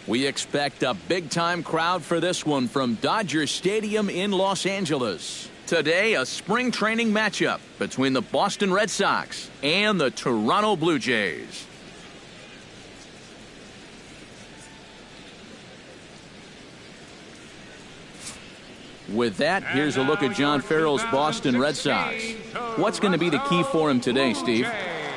We expect a big-time crowd for this one from Dodger Stadium in Los Angeles. Today, a spring training matchup between the Boston Red Sox and the Toronto Blue Jays. With that, here's a look at John Farrell's Boston Red Sox. What's going to be the key for him today, Steve?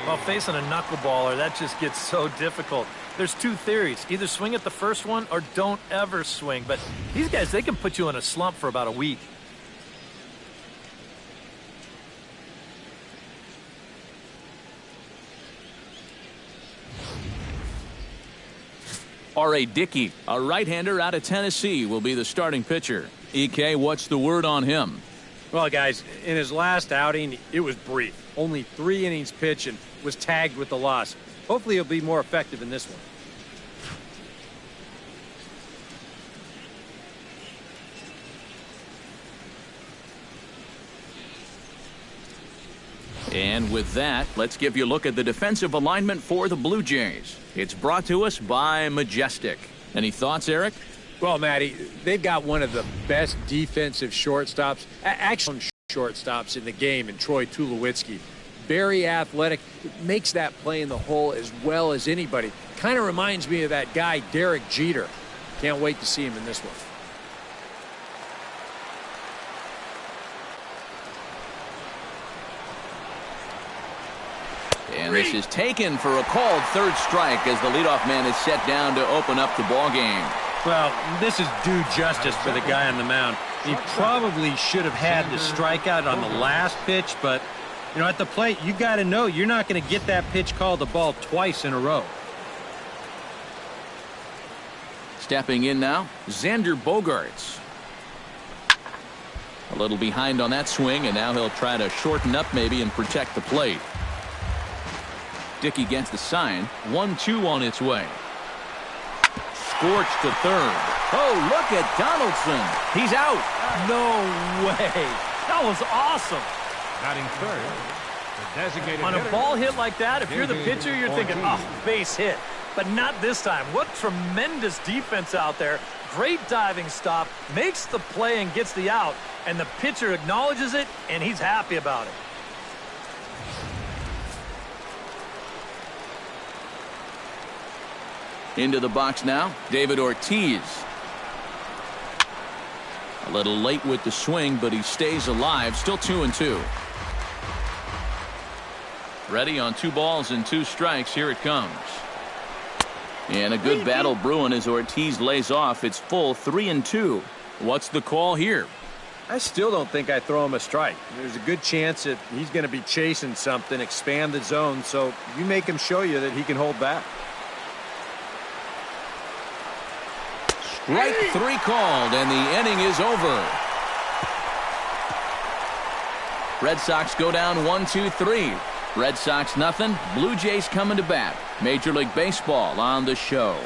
Well, facing a knuckleballer, that just gets so difficult. There's two theories. Either swing at the first one or don't ever swing. But these guys, they can put you in a slump for about a week. R.A. Dickey, a right-hander out of Tennessee, will be the starting pitcher. EK, what's the word on him? Well, guys, in his last outing, it was brief. Only 3 innings pitched and was tagged with the loss. Hopefully he'll be more effective in this one. And with that, let's give you a look at the defensive alignment for the Blue Jays. It's brought to us by Majestic. Any thoughts, Eric? Well, Matty, they've got one of the best defensive shortstops, actually shortstops in the game, in Troy Tulowitzki. Very athletic, makes that play in the hole as well as anybody. Kind of reminds me of that guy, Derek Jeter. Can't wait to see him in this one. And this is taken for a called third strike as the leadoff man is set down to open up the ball game. Well, this is due justice for the guy on the mound. He probably should have had the strikeout on the last pitch, but, you know, at the plate, you got to know you're not going to get that pitch called the ball twice in a row. Stepping in now, Xander Bogaerts. A little behind on that swing, and now he'll try to shorten up maybe and protect the plate. Dickey gets the sign. 1-2 on its way. Scorched to third. Oh, look at Donaldson. He's out. No way. That was awesome. Batting third, the designated On a ball hit like that, if you're the pitcher, you're thinking, oh, base hit. But not this time. What tremendous defense out there. Great diving stop. Makes the play and gets the out. And the pitcher acknowledges it, and he's happy about it. Into the box now, David Ortiz. A little late with the swing, but he stays alive. Still 2-2. Ready on 2 balls and 2 strikes. Here it comes. And a good battle brewing as Ortiz lays off. It's full 3-2. What's the call here? I still don't think I throw him a strike. There's a good chance that he's going to be chasing something, expand the zone, so you make him show you that he can hold back. Strike 3 called, and the inning is over. Red Sox go down 1-2-3. Red Sox nothing. Blue Jays coming to bat. Major League Baseball on the show.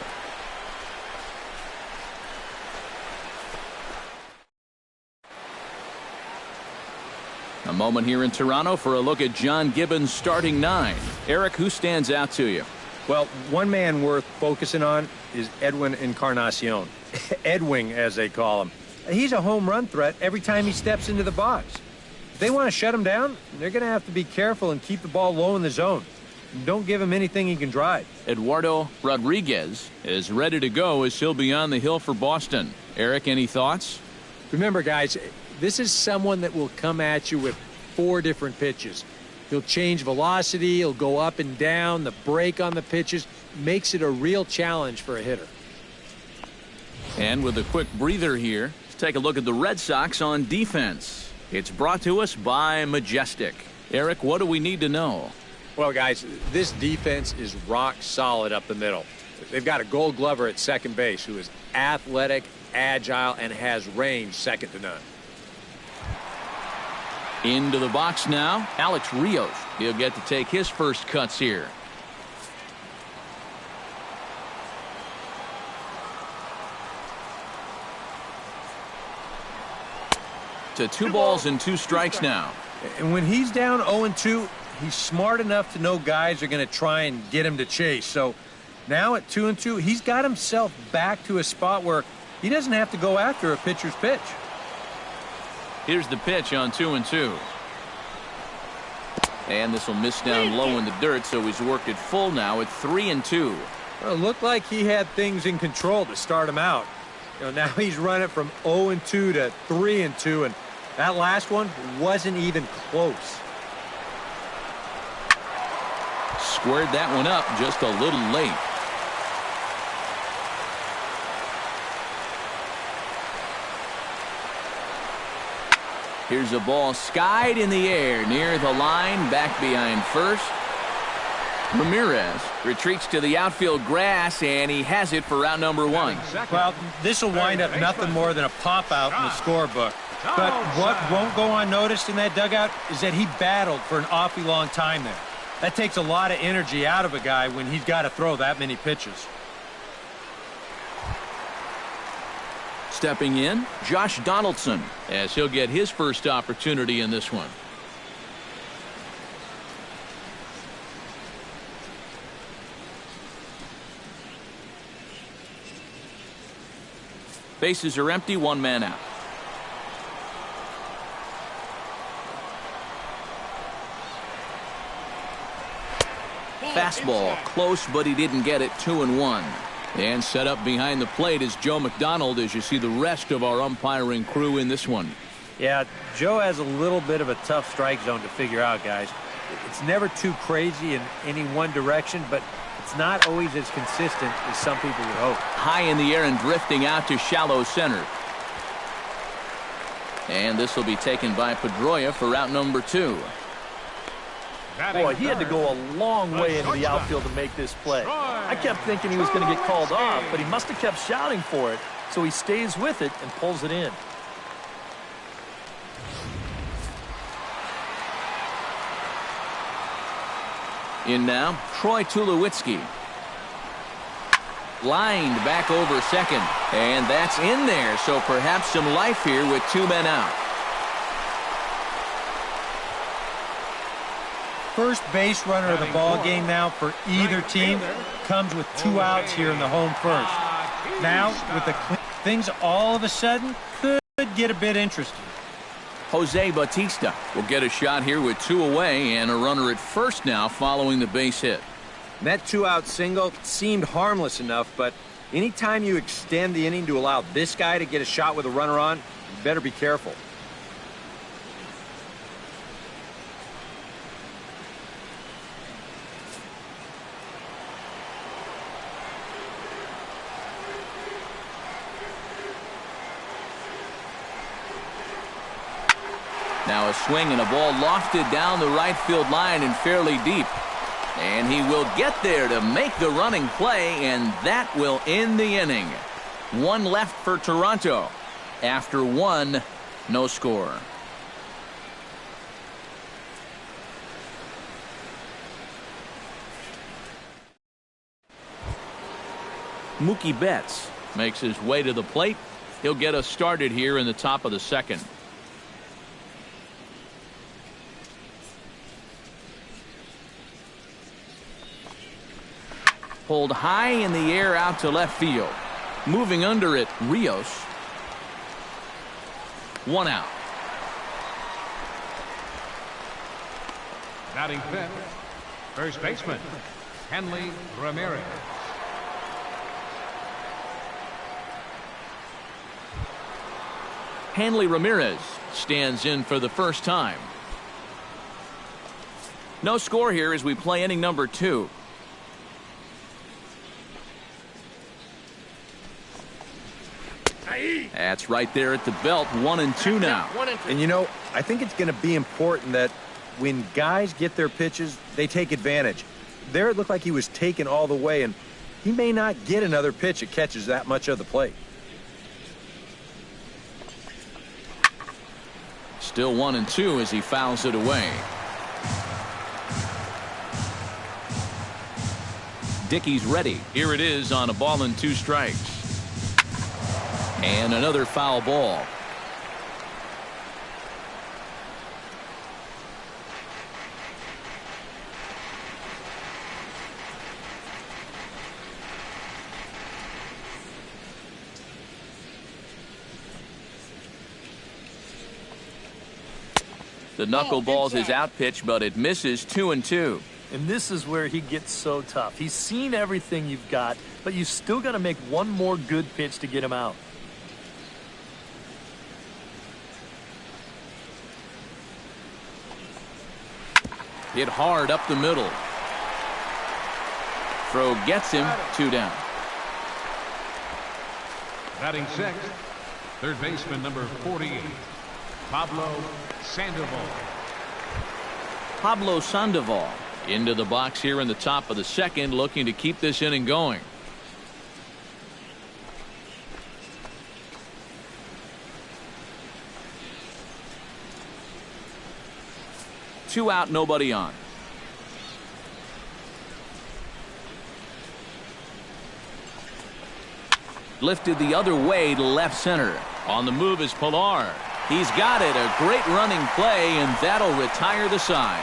A moment here in Toronto for a look at John Gibbons' starting 9. Eric, who stands out to you? Well, one man worth focusing on is Edwin Encarnacion. Edwing, as they call him. He's a home run threat every time he steps into the box. If they want to shut him down, they're going to have to be careful and keep the ball low in the zone. Don't give him anything he can drive. Eduardo Rodriguez is ready to go as he'll be on the hill for Boston. Eric, any thoughts? Remember, guys, this is someone that will come at you with 4 different pitches. He'll change velocity, he'll go up and down, the break on the pitches makes it a real challenge for a hitter. And with a quick breather here, let's take a look at the Red Sox on defense. It's brought to us by Majestic. Eric, what do we need to know? Well, guys, this defense is rock solid up the middle. They've got a Gold Glover at second base who is athletic, agile, and has range second to none. Into the box now, Alex Rios. He'll get to take his first cuts here. To 2 balls and 2 strikes now. And when he's down 0-2, he's smart enough to know guys are going to try and get him to chase. So Now at 2-2, he's got himself back to a spot where he doesn't have to go after a pitcher's pitch. Here's the pitch on 2-2. And this will miss down low in the dirt, so he's worked it full now at 3-2. Well, it looked like he had things in control to start him out. Now he's running from 0-2 to 3-2, and that last one wasn't even close. Squared that one up just a little late. Here's a ball skied in the air near the line, back behind first. Ramirez retreats to the outfield grass, and he has it for out number 1. Well, this will wind up nothing more than a pop-out in the scorebook. But what won't go unnoticed in that dugout is that he battled for an awfully long time there. That takes a lot of energy out of a guy when he's got to throw that many pitches. Stepping in, Josh Donaldson, as he'll get his first opportunity in this one. Bases are empty, 1 man out. Fastball close, but he didn't get it. 2-1. And set up behind the plate is Joe McDonald, as you see the rest of our umpiring crew in this one. Yeah, Joe has a little bit of a tough strike zone to figure out, guys. It's never too crazy in any one direction, but it's not always as consistent as some people would hope. High in the air and drifting out to shallow center. And this will be taken by Pedroia for out number 2. Boy, he had to go a long way into the outfield to make this play. I kept thinking he was going to get called off, but he must have kept shouting for it, so he stays with it and pulls it in. In now, Troy Tulowitzki. Lined back over second, and that's in there, so perhaps some life here with 2 men out. First base runner of the ball game now for either team comes with 2 outs here in the home first. Now, with the things all of a sudden could get a bit interesting. Jose Bautista will get a shot here with 2 away and a runner at first now following the base hit. And that 2-out single seemed harmless enough, but anytime you extend the inning to allow this guy to get a shot with a runner on, you better be careful. Now a swing and a ball lofted down the right field line and fairly deep. And he will get there to make the running play, and that will end the inning. 1 left for Toronto. After 1, no score. Mookie Betts makes his way to the plate. He'll get us started here in the top of the second. Pulled high in the air out to left field. Moving under it, Rios. 1 out. Batting fifth, first baseman, Hanley Ramirez. Hanley Ramirez stands in for the first time. No score here as we play inning number 2. That's right there at the belt. 1-2 now. And you know, I think it's going to be important that when guys get their pitches, they take advantage. There it looked like he was taken all the way, and he may not get another pitch that catches that much of the plate. Still 1-2 as he fouls it away. Dickey's ready. Here it is on a ball and 2 strikes. And another foul ball. The knuckleballs is out pitch, but it misses 2-2. And this is where he gets so tough. He's seen everything you've got, but you've still got to make one more good pitch to get him out. Hit hard up the middle. Throw gets him, 2 down. Batting sixth, third baseman number 48, Pablo Sandoval. Pablo Sandoval into the box here in the top of the second, looking to keep this inning going. Two out, nobody on. Lifted the other way to left center. On the move is Pilar. He's got it. A great running play, and that'll retire the side.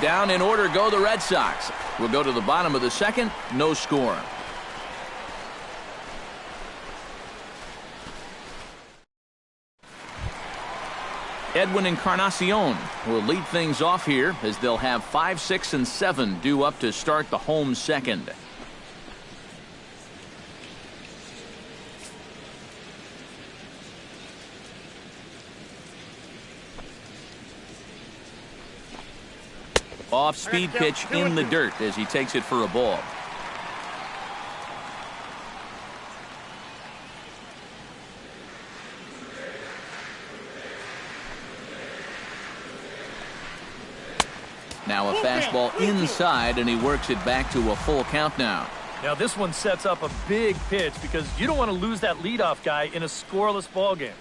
Down in order go the Red Sox. We'll go to the bottom of the second. No score. Edwin Encarnacion will lead things off here as they'll have 5, 6, and 7 due up to start the home second. Off-speed pitch in the dirt as he takes it for a ball. Now a fastball inside, and he works it back to a full count now. Now this one sets up a big pitch because you don't want to lose that leadoff guy in a scoreless ball game.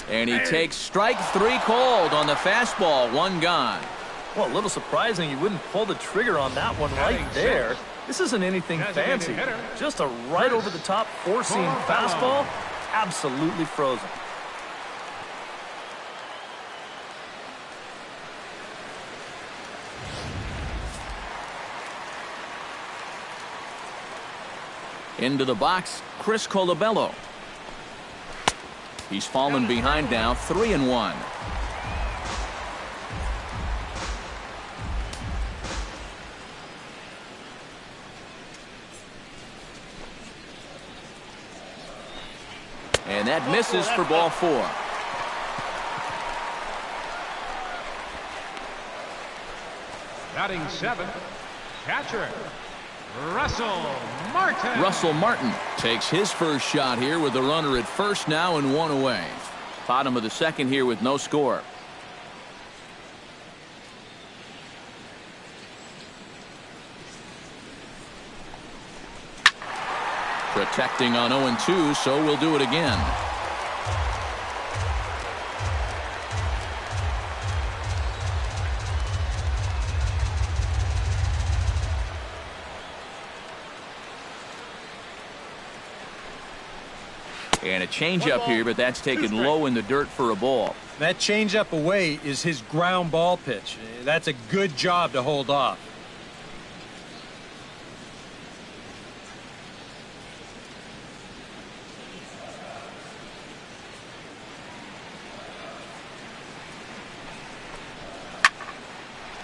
And he takes strike 3 called on the fastball. 1 gone. Well, a little surprising you wouldn't pull the trigger on that one right there. This isn't anything fancy. Just a right over the top 4-seam fastball. Absolutely frozen. Into the box, Chris Colabello. He's fallen behind now, 3-1. And that misses for ball 4. Batting 7th, catcher Russell Martin. Russell Martin takes his first shot here with the runner at first now and 1 away. Bottom of the second here with no score. Protecting on 0-2, so we'll do it again. And a changeup here, but that's taken low in the dirt for a ball. That changeup away is his ground ball pitch. That's a good job to hold off.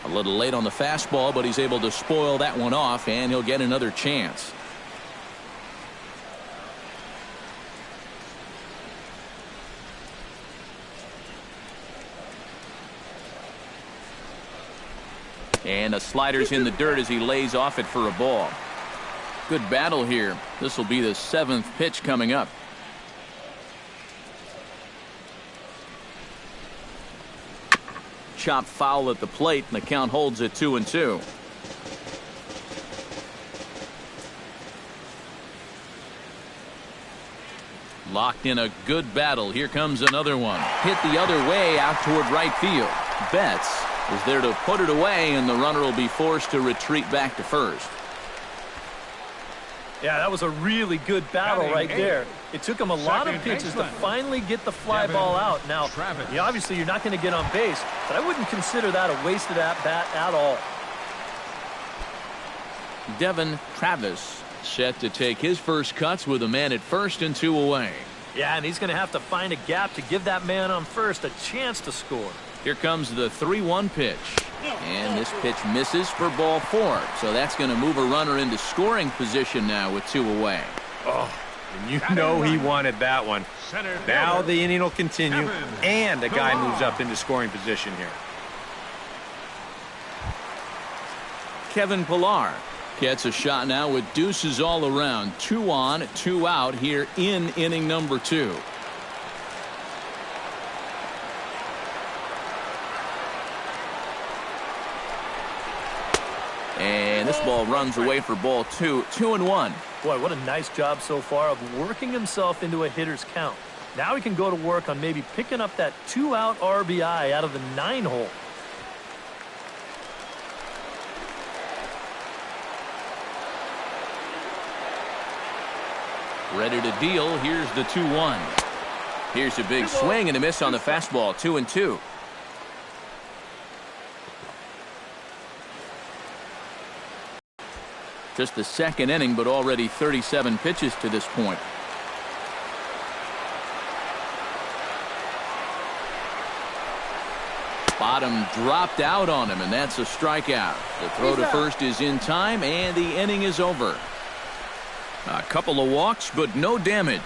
A little late on the fastball, but he's able to spoil that one off, and he'll get another chance. And a slider's in the dirt as he lays off it for a ball. Good battle here. This will be the 7th pitch coming up. Chop foul at the plate, and the count holds at 2-2. Locked in a good battle. Here comes another one. Hit the other way out toward right field. Betts is there to put it away, and the runner will be forced to retreat back to first. Yeah, that was a really good battle right there. It took him a lot of pitches to finally get the fly ball out. Now, obviously you're not going to get on base, but I wouldn't consider that a wasted at-bat at all. Devin Travis Set to take his first cuts with a man at first and 2 away. Yeah, and he's going to have to find a gap to give that man on first a chance to score. Here comes the 3-1 pitch. And this pitch misses for ball 4. So that's going to move a runner into scoring position now with 2 away. Oh, and you know he wanted that one. Now the inning will continue, and the guy moves up into scoring position here. Kevin Pillar gets a shot now with deuces all around. 2 on, 2 out here in inning number 2. And this ball runs away for ball 2. 2-1. Boy, what a nice job so far of working himself into a hitter's count. Now he can go to work on maybe picking up that 2-out RBI out of the 9-hole. Ready to deal. Here's the 2-1. Here's a big swing and a miss on the fastball. 2-2. Just the second inning, but already 37 pitches to this point. Bottom dropped out on him, and that's a strikeout. The throw to first is in time, and the inning is over. A couple of walks, but no damage.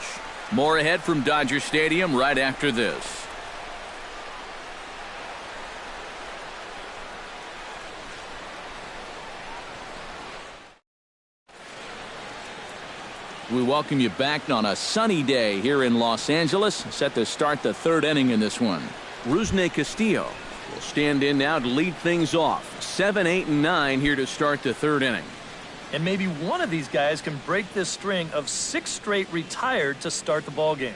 More ahead from Dodger Stadium right after this. We welcome you back on a sunny day here in Los Angeles. Set to start the 3rd inning in this one. Rusney Castillo will stand in now to lead things off. 7, 8, and 9 here to start the 3rd inning. And maybe one of these guys can break this string of 6 straight retired to start the ball game.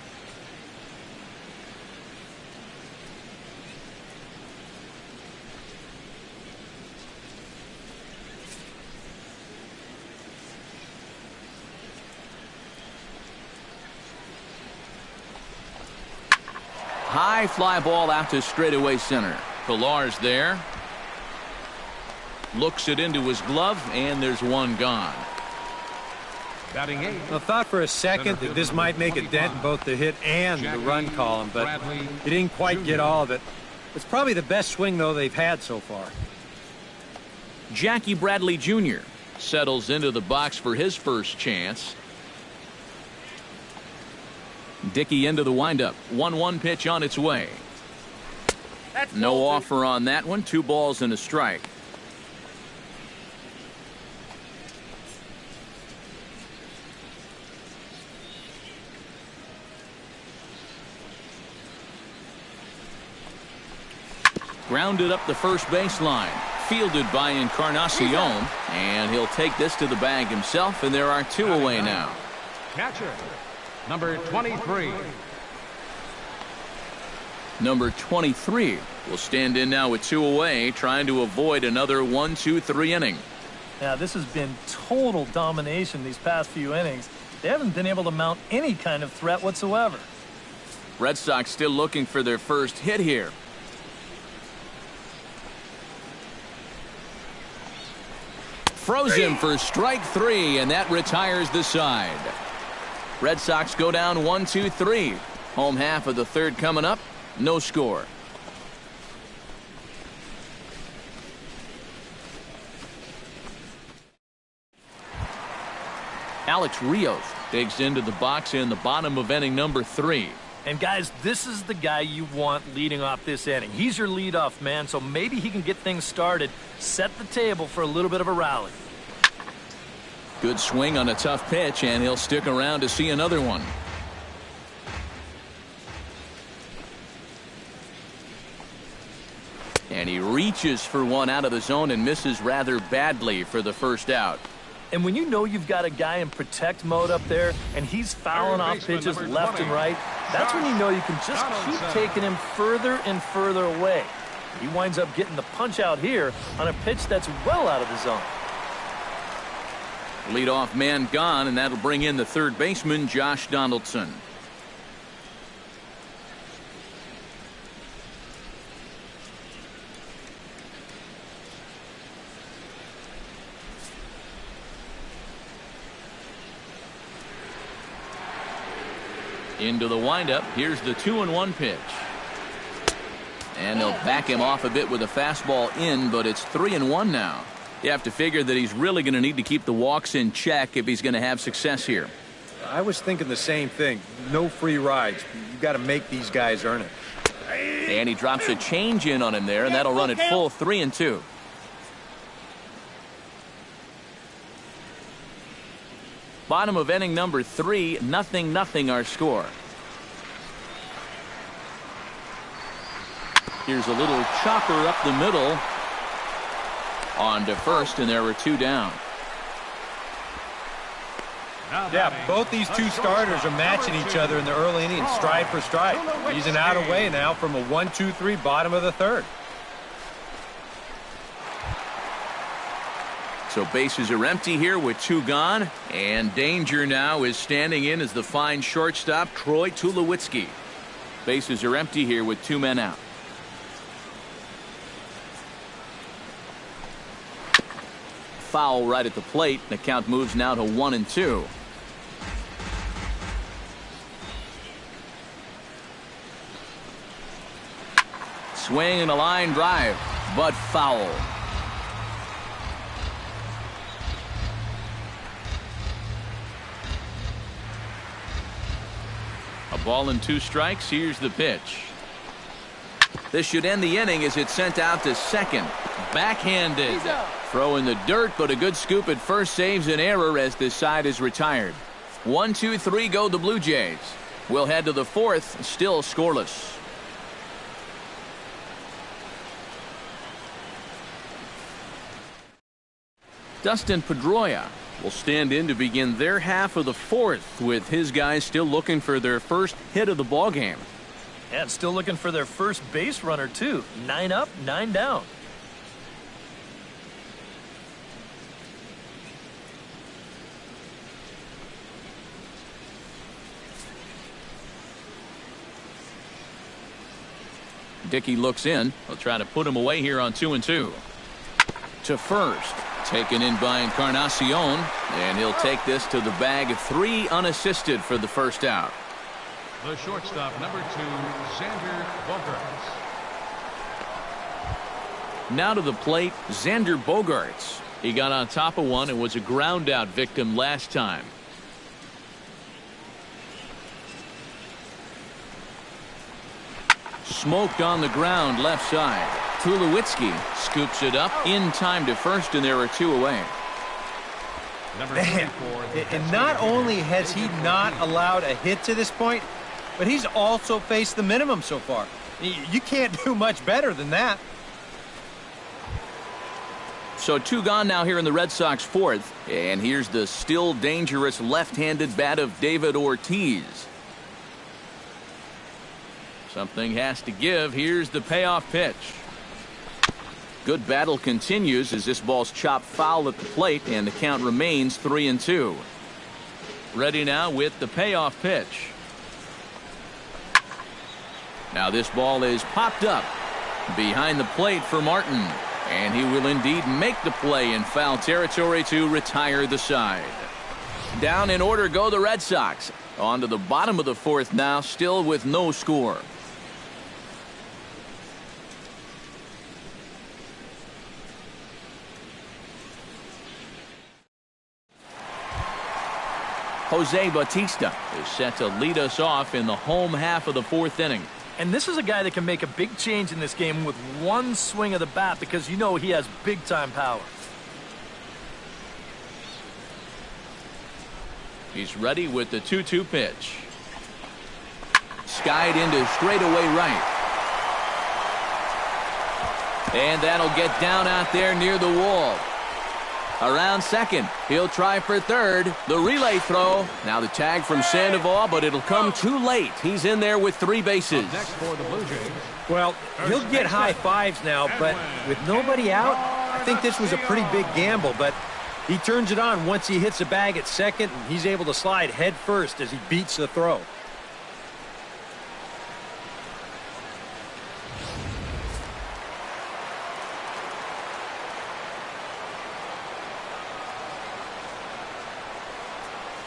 High fly ball out to straightaway center. Pillar's there. Looks it into his glove, and there's one gone. Batting 8. I thought for a second that this might make a dent in both the hit and the run column, but he didn't quite get all of it. It's probably the best swing, though, they've had so far. Jackie Bradley Jr. settles into the box for his first chance. Dickey into the windup. 1-1 pitch on its way. No offer on that one. 2 balls and a strike. Grounded up the first baseline. Fielded by Encarnacion. And he'll take this to the bag himself, and there are 2 away now. Catcher, number 23. Number 23 will stand in now with 2 away, trying to avoid another 1-2-3 inning. Now, this has been total domination these past few innings. They haven't been able to mount any kind of threat whatsoever. Red Sox still looking for their first hit here. Throws him for strike 3, and that retires the side. Red Sox go down 1-2-3. Home half of the 3rd coming up. No score. Alex Rios digs into the box in the bottom of inning number 3. And guys, this is the guy you want leading off this inning. He's your leadoff man, so maybe he can get things started, set the table for a little bit of a rally. Good swing on a tough pitch, and he'll stick around to see another one. And he reaches for one out of the zone and misses rather badly for the first out. And when you know you've got a guy in protect mode up there and he's fouling off pitches left and right, that's when you know you can just keep taking him further and further away. He winds up getting the punch out here on a pitch that's well out of the zone. Leadoff man gone, and that'll bring in the 3rd baseman, Josh Donaldson. Into the windup. Here's the 2-1 pitch. And they'll back him off a bit with a fastball in, but it's 3-1 now. You have to figure that he's really going to need to keep the walks in check if he's going to have success here. I was thinking the same thing. No free rides. You got to make these guys earn it. And he drops a change in on him there, and that'll run it full 3-2. Bottom of inning number 3, 0-0 our score. Here's a little chopper up the middle. On to first, and there were 2 down. Yeah, both these two starters are matching each other in the early innings, stride for stride. He's an out away now from a 1-2-3 bottom of the 3rd. So bases are empty here with 2 gone, and danger now is standing in as the fine shortstop Troy Tulowitzki. Bases are empty here with 2 men out. Foul right at the plate. The count moves now to 1-2. Swing and a line drive, but foul. A ball and 2 strikes. Here's the pitch. This should end the inning as it's sent out to second. Backhanded. Throw in the dirt, but a good scoop at first saves an error as this side is retired. 1-2-3 go the Blue Jays. We'll head to the 4th, still scoreless. Dustin Pedroia will stand in to begin their half of the 4th, with his guys still looking for their first hit of the ballgame. And still looking for their first base runner, too. 9 up, 9 down. Dickey looks in. He'll try to put him away here on 2-2. To first. Taken in by Encarnacion, and he'll take this to the bag. 3 unassisted for the first out. The shortstop, number 2, Xander Bogaerts. Now to the plate, Xander Bogaerts. He got on top of one and was a ground out victim last time. Smoked on the ground left side. Tulowitzki scoops it up in time to first, and there are 2 away. And not only has he not allowed a hit to this point, but he's also faced the minimum so far. You can't do much better than that. So 2 gone now here in the Red Sox 4th, and here's the still dangerous left-handed bat of David Ortiz. Something has to give. Here's the payoff pitch. Good battle continues as this ball's chopped foul at the plate, and the count remains 3-2. Ready now with the payoff pitch. Now this ball is popped up behind the plate for Martin, and he will indeed make the play in foul territory to retire the side. Down in order go the Red Sox. On to the bottom of the 4th now, still with no score. Jose Bautista is set to lead us off in the home half of the 4th inning. And this is a guy that can make a big change in this game with one swing of the bat, because you know he has big-time power. He's ready with the 2-2 pitch. Skied into straightaway right. And that'll get down out there near the wall. Around second. He'll try for third. The relay throw. Now the tag from Sandoval, but it'll come too late. He's in there with 3 bases. Next for the Blue Jays. Well, he'll get high fives now, but with nobody out, I think this was a pretty big gamble, but he turns it on once he hits the bag at second, and he's able to slide head first as he beats the throw.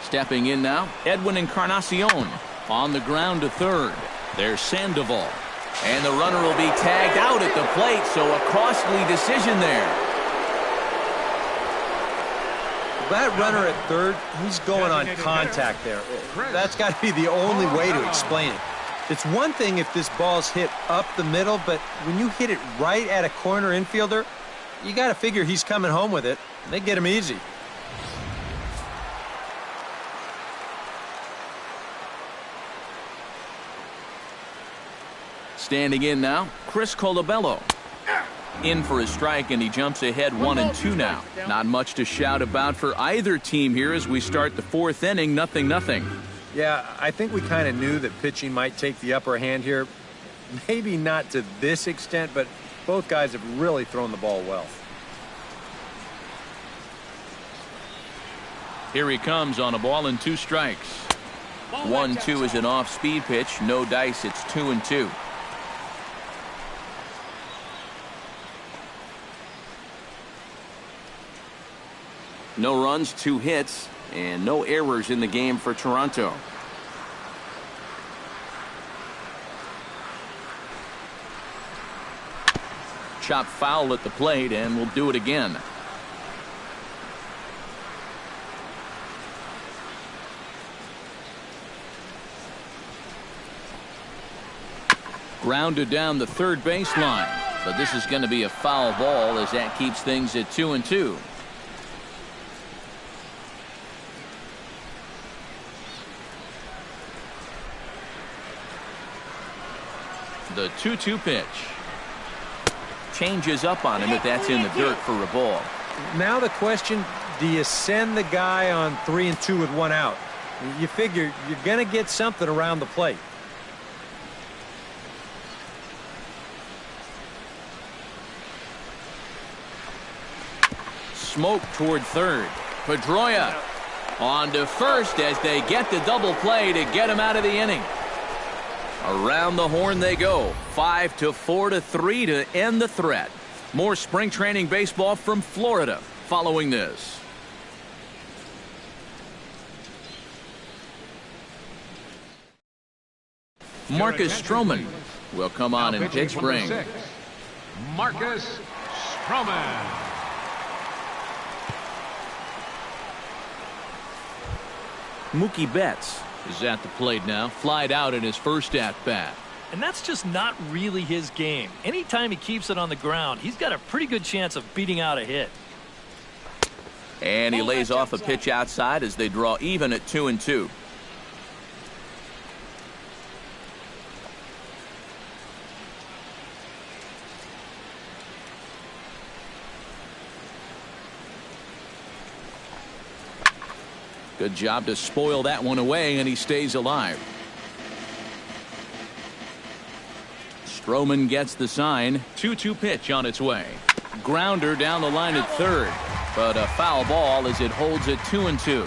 Stepping in now, Edwin Encarnacion. On the ground to third. There's Sandoval. And the runner will be tagged out at the plate, so a costly decision there. That runner at third, he's going on contact there. That's got to be the only way to explain it. It's one thing if this ball's hit up the middle, but when you hit it right at a corner infielder, you got to figure he's coming home with it. They get him easy. Standing in now, Chris Colabello. In for a strike, and he jumps ahead 1-2 now. Not much to shout about for either team here as we start the fourth inning, 0-0. Yeah, I think we kind of knew that pitching might take the upper hand here. Maybe not to this extent, but both guys have really thrown the ball well. Here he comes on a ball and 2 strikes. 1-2 is an off-speed pitch. No dice. It's 2-2. No runs, 2 hits, and no errors in the game for Toronto. Chop foul at the plate, and we'll do it again. Grounded down the third baseline, but this is going to be a foul ball as that keeps things at 2-2. The 2-2 pitch. Changes up on him, but that's in the dirt for a ball. Now the question, do you send the guy on 3-2 with 1 out? You figure you're going to get something around the plate. Smoke toward third. Pedroia on to first as they get the double play to get him out of the inning. Around the horn they go. 5-4-3 to end the threat. More spring training baseball from Florida following this. Marcus Stroman will come on in pitch spring. Marcus Stroman. Mookie Betts is at the plate now. Flied out in his first at-bat. And that's just not really his game. Anytime he keeps it on the ground, he's got a pretty good chance of beating out a hit. And he lays off a pitch outside as they draw even at 2-2. Good job to spoil that one away, and he stays alive. Stroman gets the sign. 2-2 pitch on its way. Grounder down the line at third, but a foul ball as it holds at 2-2.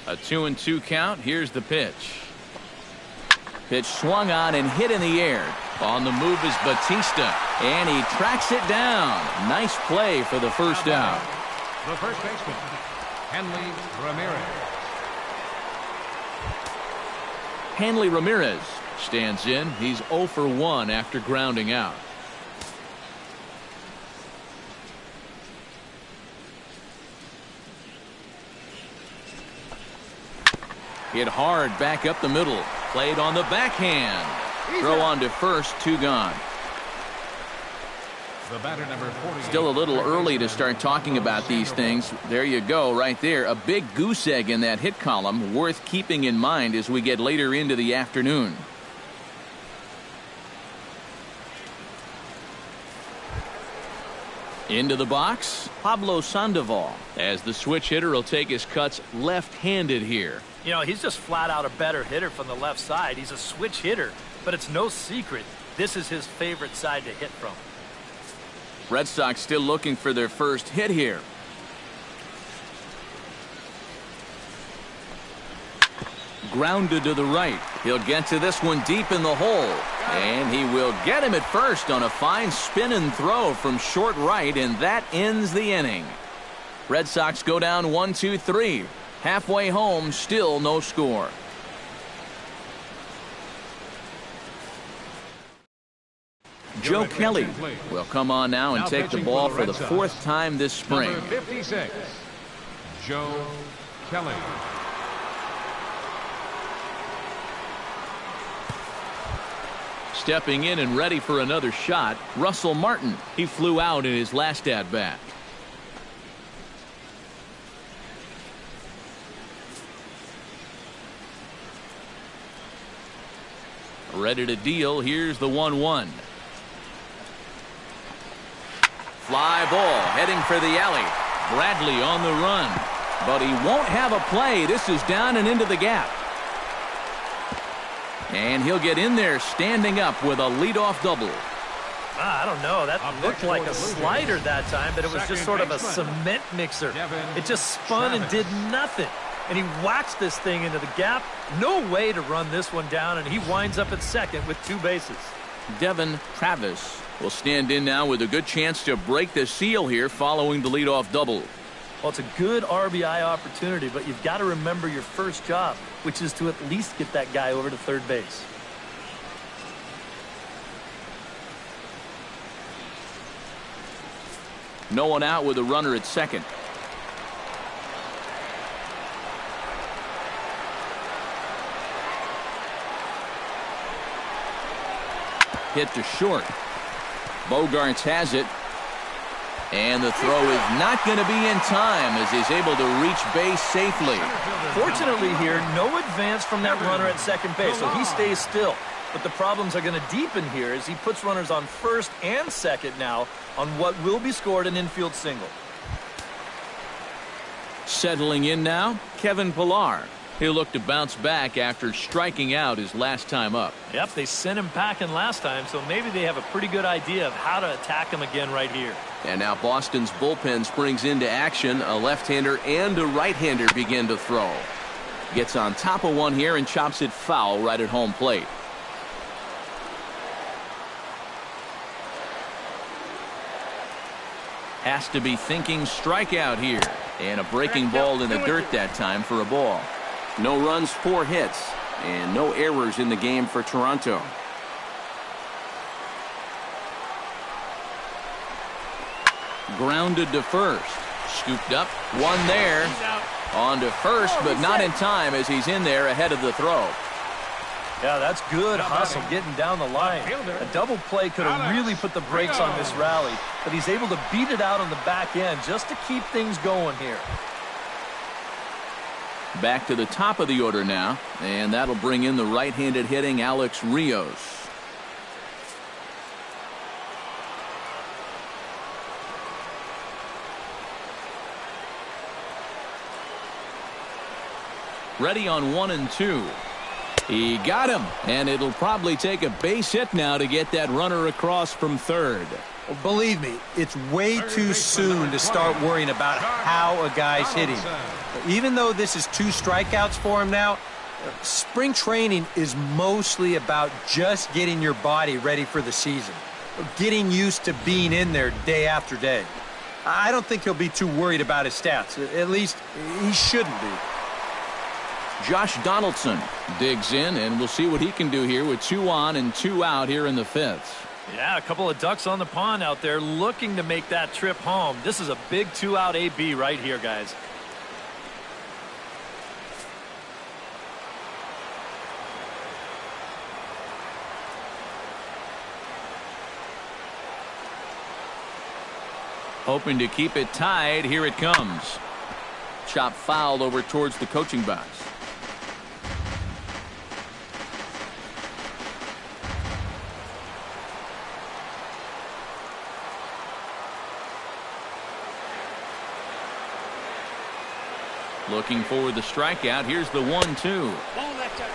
A 2-2 count. Here's the pitch. Pitch swung on and hit in the air. On the move is Batista, and he tracks it down. Nice play for the first out. The first baseman, Hanley Ramirez. Hanley Ramirez stands in. He's 0 for 1 after grounding out. Hit hard back up the middle. Played on the backhand. Throw on to first, 2 gone. The batter, number 40. Still a little early to start talking about these things. There you go, right there. A big goose egg in that hit column, worth keeping in mind as we get later into the afternoon. Into the box, Pablo Sandoval, as the switch hitter will take his cuts left-handed here. You know, he's just flat out a better hitter from the left side. He's a switch hitter, but it's no secret this is his favorite side to hit from. Red Sox still looking for their first hit here. Grounded to the right. He'll get to this one deep in the hole. And he will get him at first on a fine spin and throw from short right, and that ends the inning. Red Sox go down 1-2-3. Halfway home, still no score. Joe Kelly will come on now and take the ball for the fourth time this spring. Number 56, Joe Kelly. Stepping in and ready for another shot, Russell Martin. He flew out in his last at-bat. Ready to deal. Here's the 1-1. Fly ball heading for the alley. Bradley on the run, but he won't have a play. This is down and into the gap. And he'll get in there standing up with a leadoff double. I don't know. That looked like a slider that time, but it was just sort of a cement mixer. It just spun and did nothing. And he whacks this thing into the gap. No way to run this one down, and he winds up at second with 2 bases. Devin Travis will stand in now with a good chance to break the seal here following the leadoff double. Well, it's a good RBI opportunity, but you've got to remember your first job, which is to at least get that guy over to third base. No one out with a runner at second. Hit to short. Bogarts has it. And the throw is not going to be in time as he's able to reach base safely. Fortunately here, no advance from that runner at second base, so he stays still. But the problems are going to deepen here as he puts runners on first and second now on what will be scored an infield single. Settling in now, Kevin Pillar. He'll look to bounce back after striking out his last time up. Yep, they sent him packing last time, so maybe they have a pretty good idea of how to attack him again right here. And now Boston's bullpen springs into action. A left-hander and a right-hander begin to throw. Gets on top of one here and chops it foul right at home plate. Has to be thinking strikeout here. And a breaking ball in the dirt that time for a ball. No runs, 4 hits, and no errors in the game for Toronto. Grounded to first. Scooped up. One there. On to first, but not in time as he's in there ahead of the throw. Yeah, that's good hustle getting down the line. A double play could have really put the brakes on this rally, but he's able to beat it out on the back end just to keep things going here. Back to the top of the order now, and that'll bring in the right-handed hitting Alex Rios. Ready on 1 and 2. He got him, and it'll probably take a base hit now to get that runner across from third. Well, believe me, it's way too soon to start worrying about how a guy's hitting. Even though this is 2 strikeouts for him now, spring training is mostly about just getting your body ready for the season, getting used to being in there day after day. I don't think he'll be too worried about his stats. At least he shouldn't be. Josh Donaldson digs in, and we'll see what he can do here with 2 on and 2 out here in the 5th. Yeah, a couple of ducks on the pond out there looking to make that trip home. This is a big 2-out AB right here, guys. Hoping to keep it tied. Here it comes. Chop fouled over towards the coaching box. Looking for the strikeout. Here's the 1-2.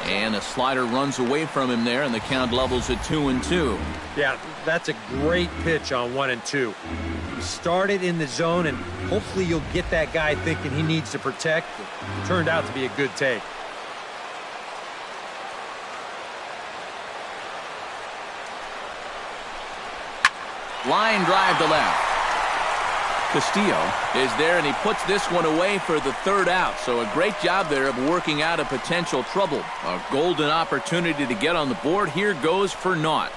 And a slider runs away from him there, and the count levels at 2-2. Yeah, that's a great pitch on 1 and 2. You started in the zone, and hopefully you'll get that guy thinking he needs to protect. It turned out to be a good take. Line drive to left. Castillo is there, and he puts this one away for the third out. So a great job there of working out a potential trouble. A golden opportunity to get on the board here goes for naught.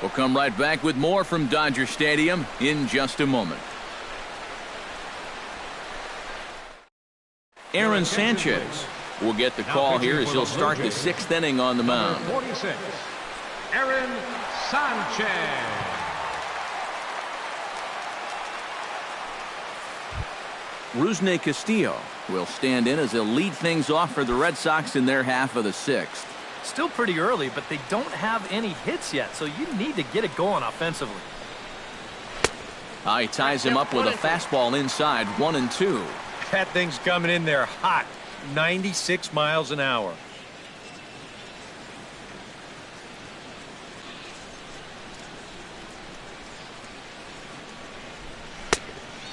We'll come right back with more from Dodger Stadium in just a moment. Aaron Sanchez will get the call here as he'll start the 6th inning on the mound. 46, Aaron Sanchez. Rusney Castillo will stand in as he'll lead things off for the Red Sox in their half of the 6th. Still pretty early, but they don't have any hits yet, so you need to get it going offensively. He ties him up with a fastball inside, 1-2. That thing's coming in there hot, 96 miles an hour.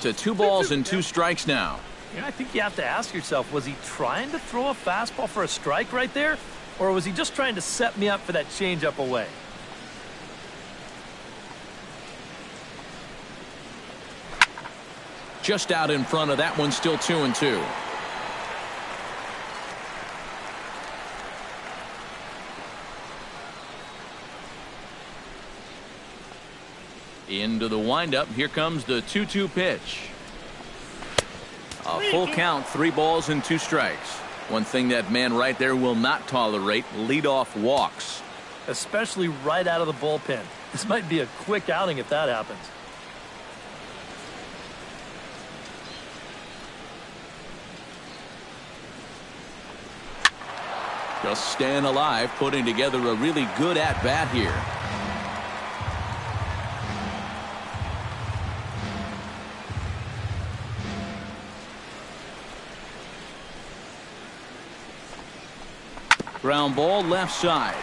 To 2 balls and 2 strikes now. Yeah, I think you have to ask yourself, was he trying to throw a fastball for a strike right there? Or was he just trying to set me up for that changeup away? Just out in front of that one, still 2-2. Into the windup. Here comes the 2-2 pitch. A full count, 3 balls and 2 strikes. One thing that man right there will not tolerate, leadoff walks. Especially right out of the bullpen. This might be a quick outing if that happens. Just staying alive, putting together a really good at-bat here. Ground ball left side.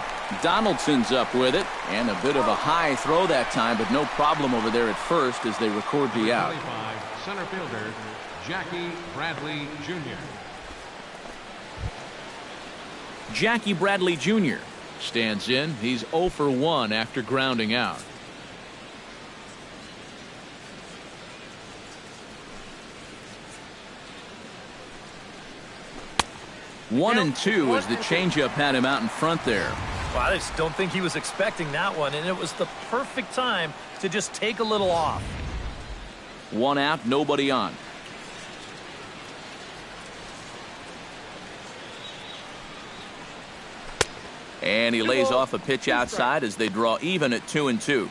Donaldson's up with it, and a bit of a high throw that time, but no problem over there at first as they record the out. 25, center fielder Jackie Bradley Jr. Jackie Bradley Jr. stands in. He's 0 for 1 after grounding out. One and 2 as the changeup had him out in front there. Well, I just don't think he was expecting that one, and it was the perfect time to just take a little off. 1 out, nobody on. And he lays off a pitch outside as they draw even at 2-2.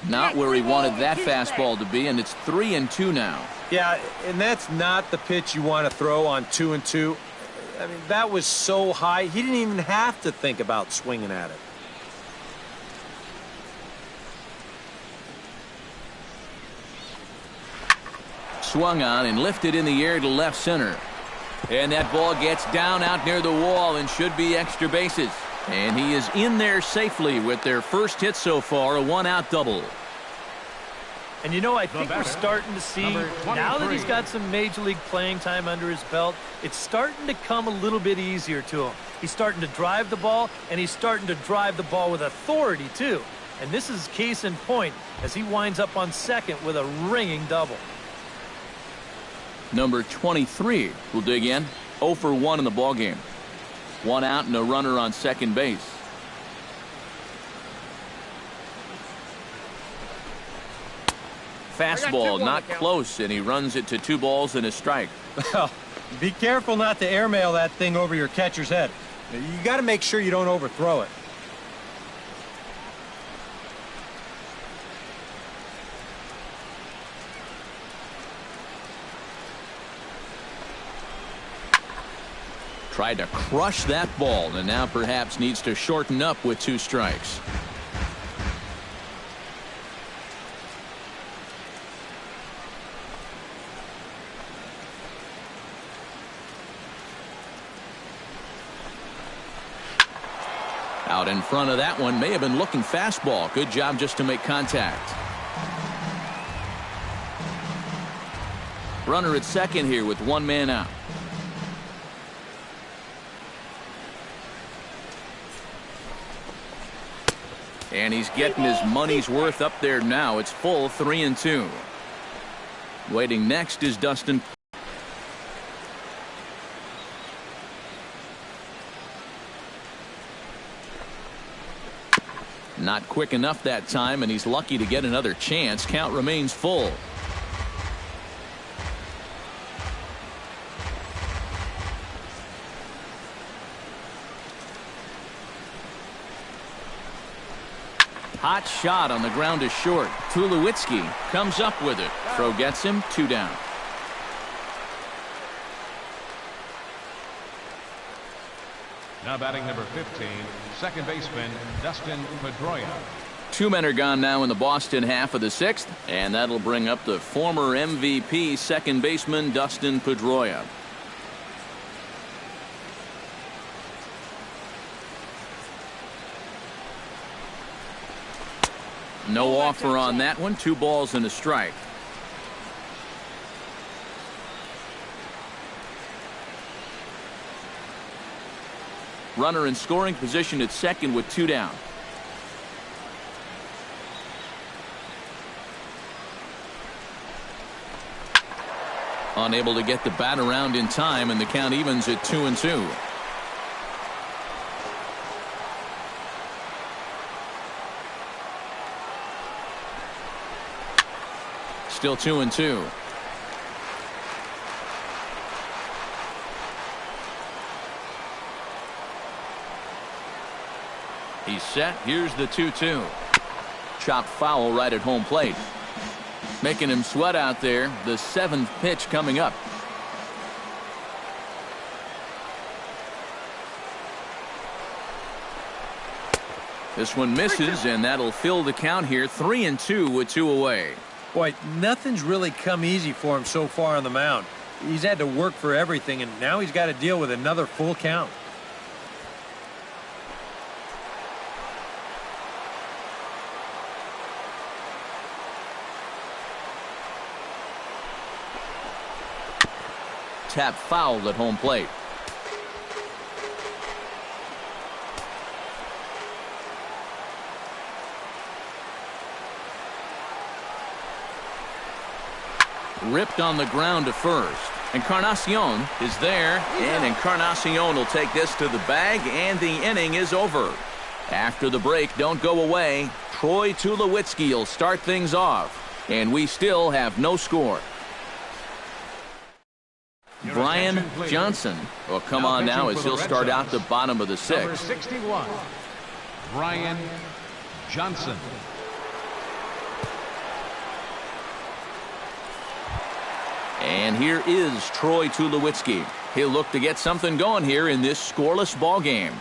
Not where he wanted that fastball to be, and it's 3-2 now. Yeah, and that's not the pitch you want to throw on 2-2. I mean, that was so high, he didn't even have to think about swinging at it. Swung on and lifted in the air to left center. And that ball gets down out near the wall and should be extra bases. And he is in there safely with their first hit so far, a 1-out double. And you know, I think we're starting to see, now that he's got some major league playing time under his belt, it's starting to come a little bit easier to him. He's starting to drive the ball, and he's starting to drive the ball with authority, too. And this is case in point as he winds up on second with a ringing double. Number 23 will dig in. 0 for 1 in the ballgame. 1 out and a runner on second base. Fastball not close, and he runs it to 2 balls and a strike. Well, be careful not to airmail that thing over your catcher's head. You got to make sure you don't overthrow it. Tried to crush that ball, and now perhaps needs to shorten up with 2 strikes. Out in front of that one, may have been looking fastball. Good job just to make contact. Runner at second here with one man out. And he's getting his money's worth up there now. It's full 3-2. Waiting next is Dustin. Not quick enough that time, and he's lucky to get another chance. Count remains full. Hot shot on the ground is short. Tulowitzki comes up with it. Throw gets him, 2 down. Now batting number 15, second baseman Dustin Pedroia. 2 men are gone now in the Boston half of the 6th, and that'll bring up the former MVP second baseman Dustin Pedroia. No offer on that one. 2 balls and a strike. Runner in scoring position at second with 2 down. Unable to get the bat around in time, and the count evens at 2-2. Still 2-2. He's set. Here's the 2-2. Chopped foul right at home plate. Making him sweat out there. The 7th pitch coming up. This one misses, and that'll fill the count here. 3-2 with 2 away. Boy, nothing's really come easy for him so far on the mound. He's had to work for everything, and now he's got to deal with another full count. Tap fouled at home plate. Ripped on the ground to first. Encarnacion is there, and Encarnacion will take this to the bag, and the inning is over. After the break, don't go away. Troy Tulowitzki will start things off, and we still have no score. Brian Johnson will come on now as he'll start out the bottom of the 6th. Number 61, Brian Johnson. And here is Troy Tulowitzki. He'll look to get something going here in this scoreless ball game.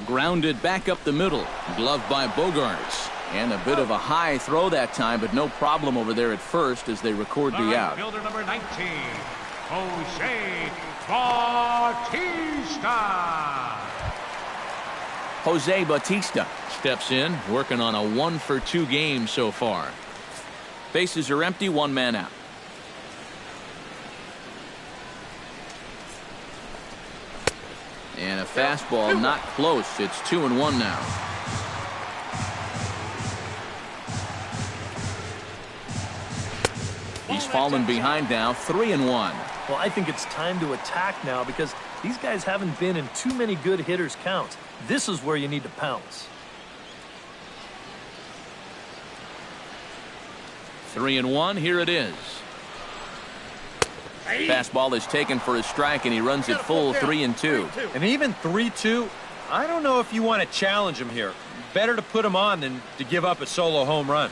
Grounded back up the middle. Gloved by Bogarts. And a bit of a high throw that time, but no problem over there at first as they record the out. Fielder number 19, Jose Bautista. Jose Bautista steps in, working on a 1-for-2 game so far. Bases are empty, 1 man out. And a fastball not close. It's 2-1 now. He's fallen behind now, 3-1. Well, I think it's time to attack now because these guys haven't been in too many good hitters' counts. This is where you need to pounce. 3-1, here it is. Fastball is taken for a strike, and he runs it full 3-2. And even 3-2, I don't know if you want to challenge him here. Better to put him on than to give up a solo home run.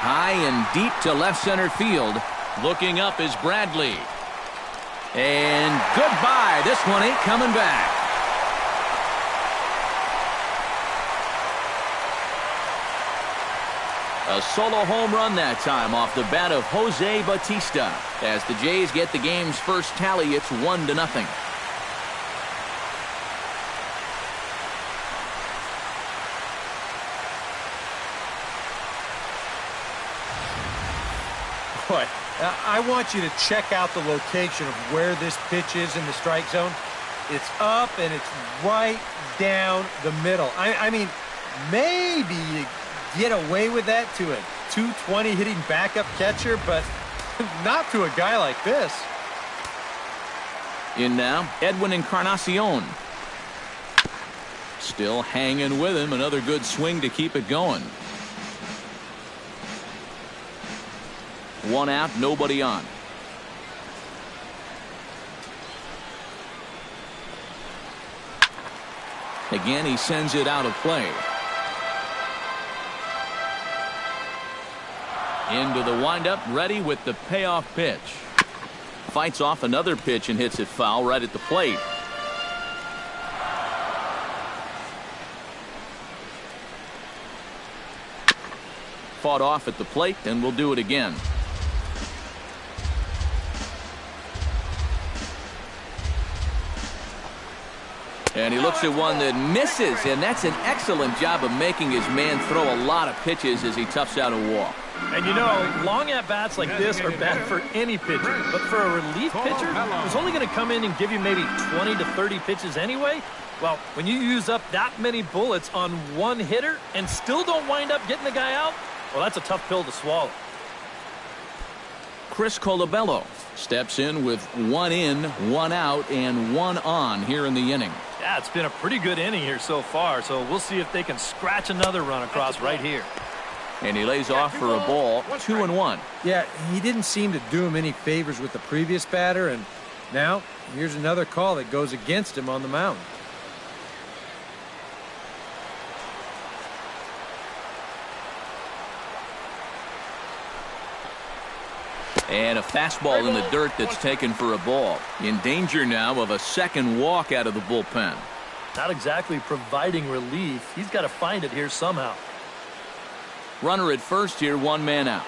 High and deep to left center field. Looking up is Bradley. And goodbye. This one ain't coming back. A solo home run that time off the bat of Jose Bautista. As the Jays get the game's first tally, it's 1-0. Boy, I want you to check out the location of where this pitch is in the strike zone. It's up and it's right down the middle. I mean, maybe you get away with that to a 220 hitting backup catcher, but not to a guy like this. In now, Edwin Encarnacion. Still hanging with him. Another good swing to keep it going. One out, nobody on. Again, he sends it out of play. Into the windup, ready with the payoff pitch. Fights off another pitch and hits it foul right at the plate. Fought off at the plate, and we'll do it again. And he looks at one that misses, and that's an excellent job of making his man throw a lot of pitches as he toughs out a walk. And you know, long at-bats like this are bad for any pitcher. But for a relief pitcher who's only going to come in and give you maybe 20 to 30 pitches anyway, well, when you use up that many bullets on one hitter and still don't wind up getting the guy out, well, that's a tough pill to swallow. Chris Colabello steps in with one in, one out, and one on here in the inning. Yeah, it's been a pretty good inning here so far, so we'll see if they can scratch another run across right here. And he lays off for a ball, 2-1. Yeah, he didn't seem to do him any favors with the previous batter, and now here's another call that goes against him on the mound. And a fastball in the dirt that's taken for a ball. In danger now of a second walk out of the bullpen. Not exactly providing relief. He's got to find it here somehow. Runner at first here, one man out.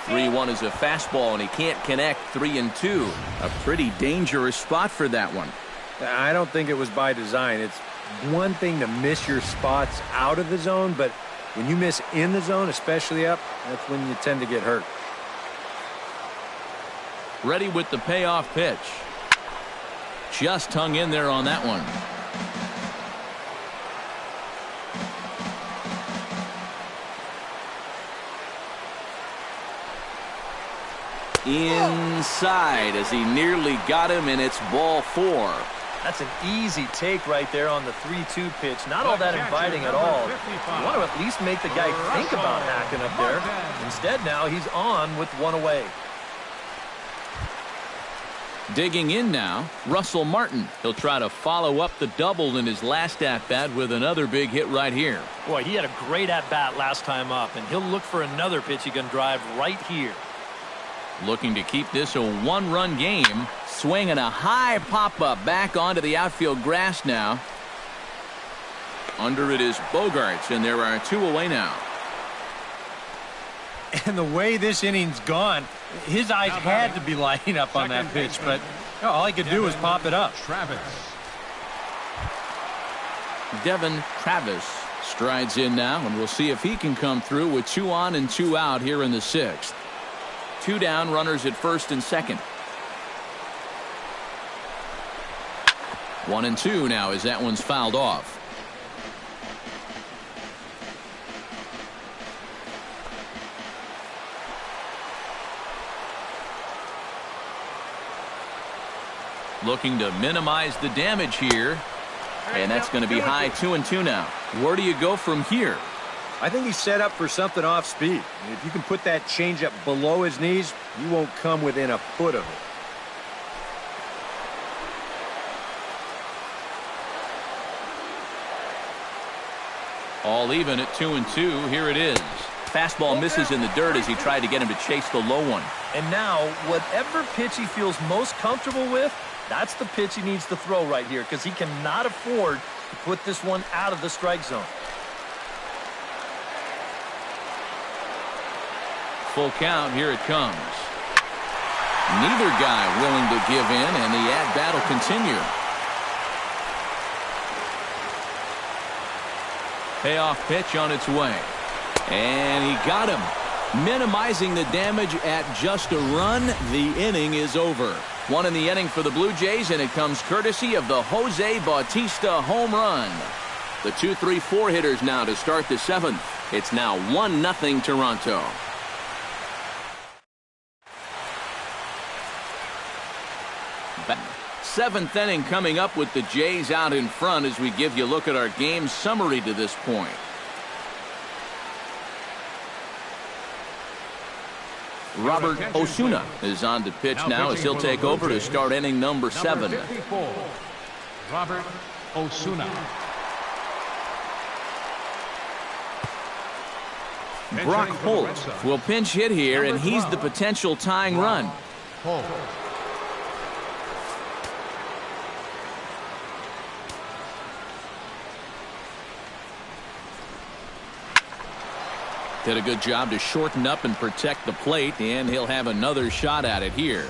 Three one is a fastball, and he can't connect. 3-2. A pretty dangerous spot for that one. I don't think it was by design. It's one thing to miss your spots out of the zone, but when you miss in the zone, especially up, that's when you tend to get hurt. Ready with the payoff pitch. Just hung in there on that one. Inside as he nearly got him, and it's ball 4. That's an easy take right there on the 3-2 pitch. Not all that inviting at all. You want to at least make the guy think about hacking up there. Instead, now he's on with one away. Digging in now, Russell Martin. He'll try to follow up the double in his last at-bat with another big hit right here. Boy, he had a great at-bat last time up, and he'll look for another pitch he can drive right here. Looking to keep this a one-run game. Swinging a high pop-up back onto the outfield grass now. Under it is Bogarts, and there are 2 away now. And the way this inning's gone, his eyes had to be lighting up on that pitch, but all he could do was pop it up. Devin Travis strides in now, and we'll see if he can come through with 2 on and 2 out here in the 6th. 2 down, runners at first and second. 1-2 now as that one's fouled off. Looking to minimize the damage here. And that's going to be high. 2-2 now. Where do you go from here? I think he's set up for something off speed. If you can put that changeup below his knees, you won't come within a foot of it. All even at 2-2. Here it is. Fastball misses in the dirt as he tried to get him to chase the low one. And now, whatever pitch he feels most comfortable with, that's the pitch he needs to throw right here, because he cannot afford to put this one out of the strike zone. Full count. Here it comes. Neither guy willing to give in, and the at-bat will continue. Payoff pitch on its way. And he got him. Minimizing the damage at just a run. The inning is over. One in the inning for the Blue Jays, and it comes courtesy of the Jose Bautista home run. The 2-3-4 hitters now to start the 7th. It's now 1-0 Toronto. Seventh inning coming up with the Jays out in front as we give you a look at our game summary to this point. Robert Osuna is on to pitch now as he'll take over to start inning number 7. Robert Osuna. Brock Holt will pinch hit here, and he's the potential tying run. Did a good job to shorten up and protect the plate, and he'll have another shot at it here.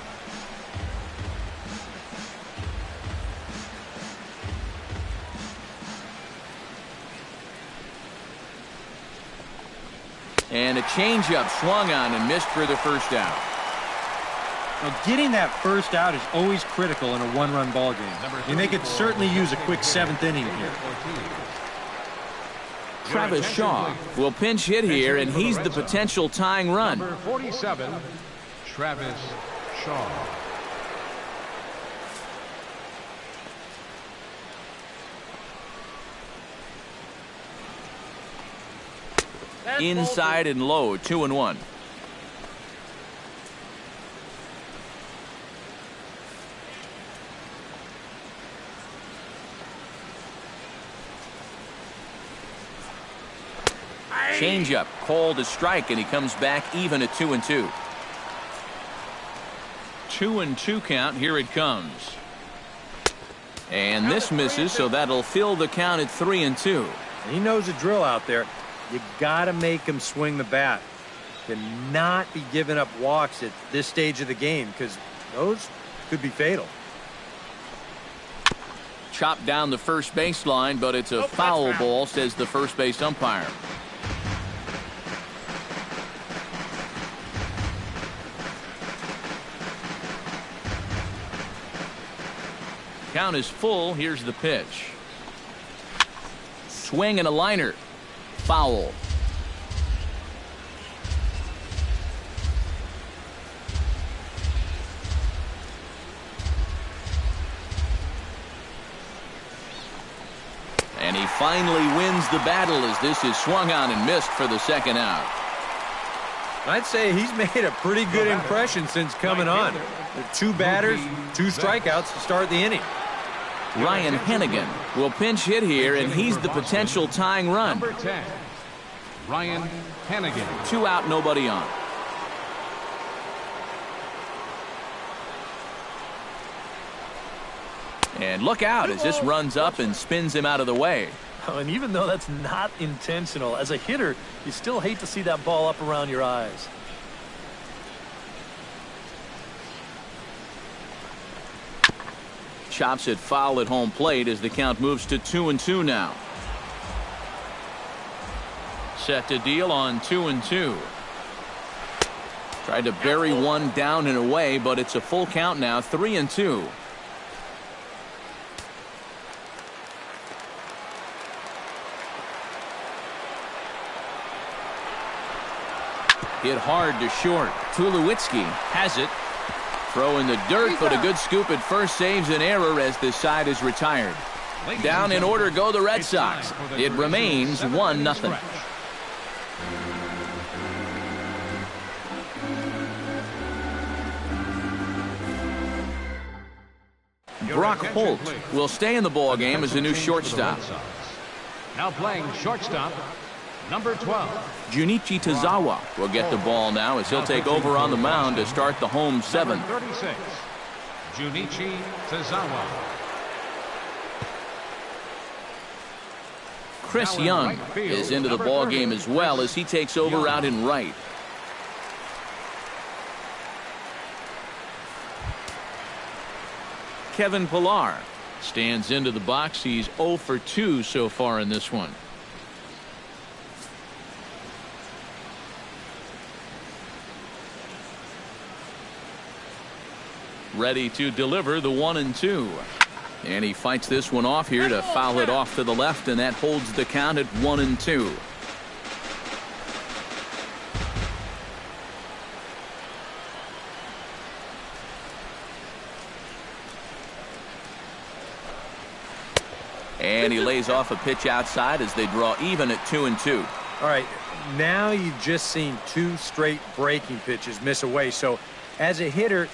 And a changeup swung on and missed for the first out. Now, getting that first out is always critical in a one-run ball game. And they could certainly use a quick 7th inning here. Travis Shaw will pinch hit here, and he's the potential tying run. Number 47, Travis Shaw. Inside and low, 2-1. Changeup called a strike, and he comes back even at 2-2. 2-2 count. Here it comes. And this misses, so that'll fill the count at 3-2. He knows the drill out there. You got to make him swing the bat. Cannot be giving up walks at this stage of the game, because those could be fatal. Chopped down the first baseline, but it's a foul ball, says the first base umpire. Count is full. Here's the pitch. Swing and a liner. Foul. And he finally wins the battle as this is swung on and missed for the second out. I'd say he's made a pretty good impression since coming on. 2 batters, 2 strikeouts to start the inning. Ryan Hennigan will pinch hit here, and he's the potential tying run. Number 10, Ryan Hennigan. 2 out, nobody on. And look out as this runs up and spins him out of the way. Oh, and even though that's not intentional, as a hitter, you still hate to see that ball up around your eyes. Chops it foul at home plate as the count moves to 2-2 now. Set to deal on 2-2. Tried to bury one down and away, but it's a full count now, 3-2. Hit hard to short. Tulowitzki has it. Throw in the dirt, but a good scoop at first saves an error as this side is retired. Down in order go the Red Sox. It remains 1-0. Brock Holt will stay in the ball game as a new shortstop. Now playing shortstop, number 12. Junichi Tazawa will get the ball now as he'll take over on the mound to start the home 7th. 36, Junichi Tazawa. Chris Young is into the ball game as well as he takes over out in right. Kevin Pillar stands into the box. He's 0 for 2 so far in this one. ready to deliver the 1-2. And he fights this one off here to foul it off to the left, and that holds the count at 1-2. And he lays off a pitch outside as they draw even at 2-2. All right, now you've just seen 2 straight breaking pitches miss away. So as a hitter,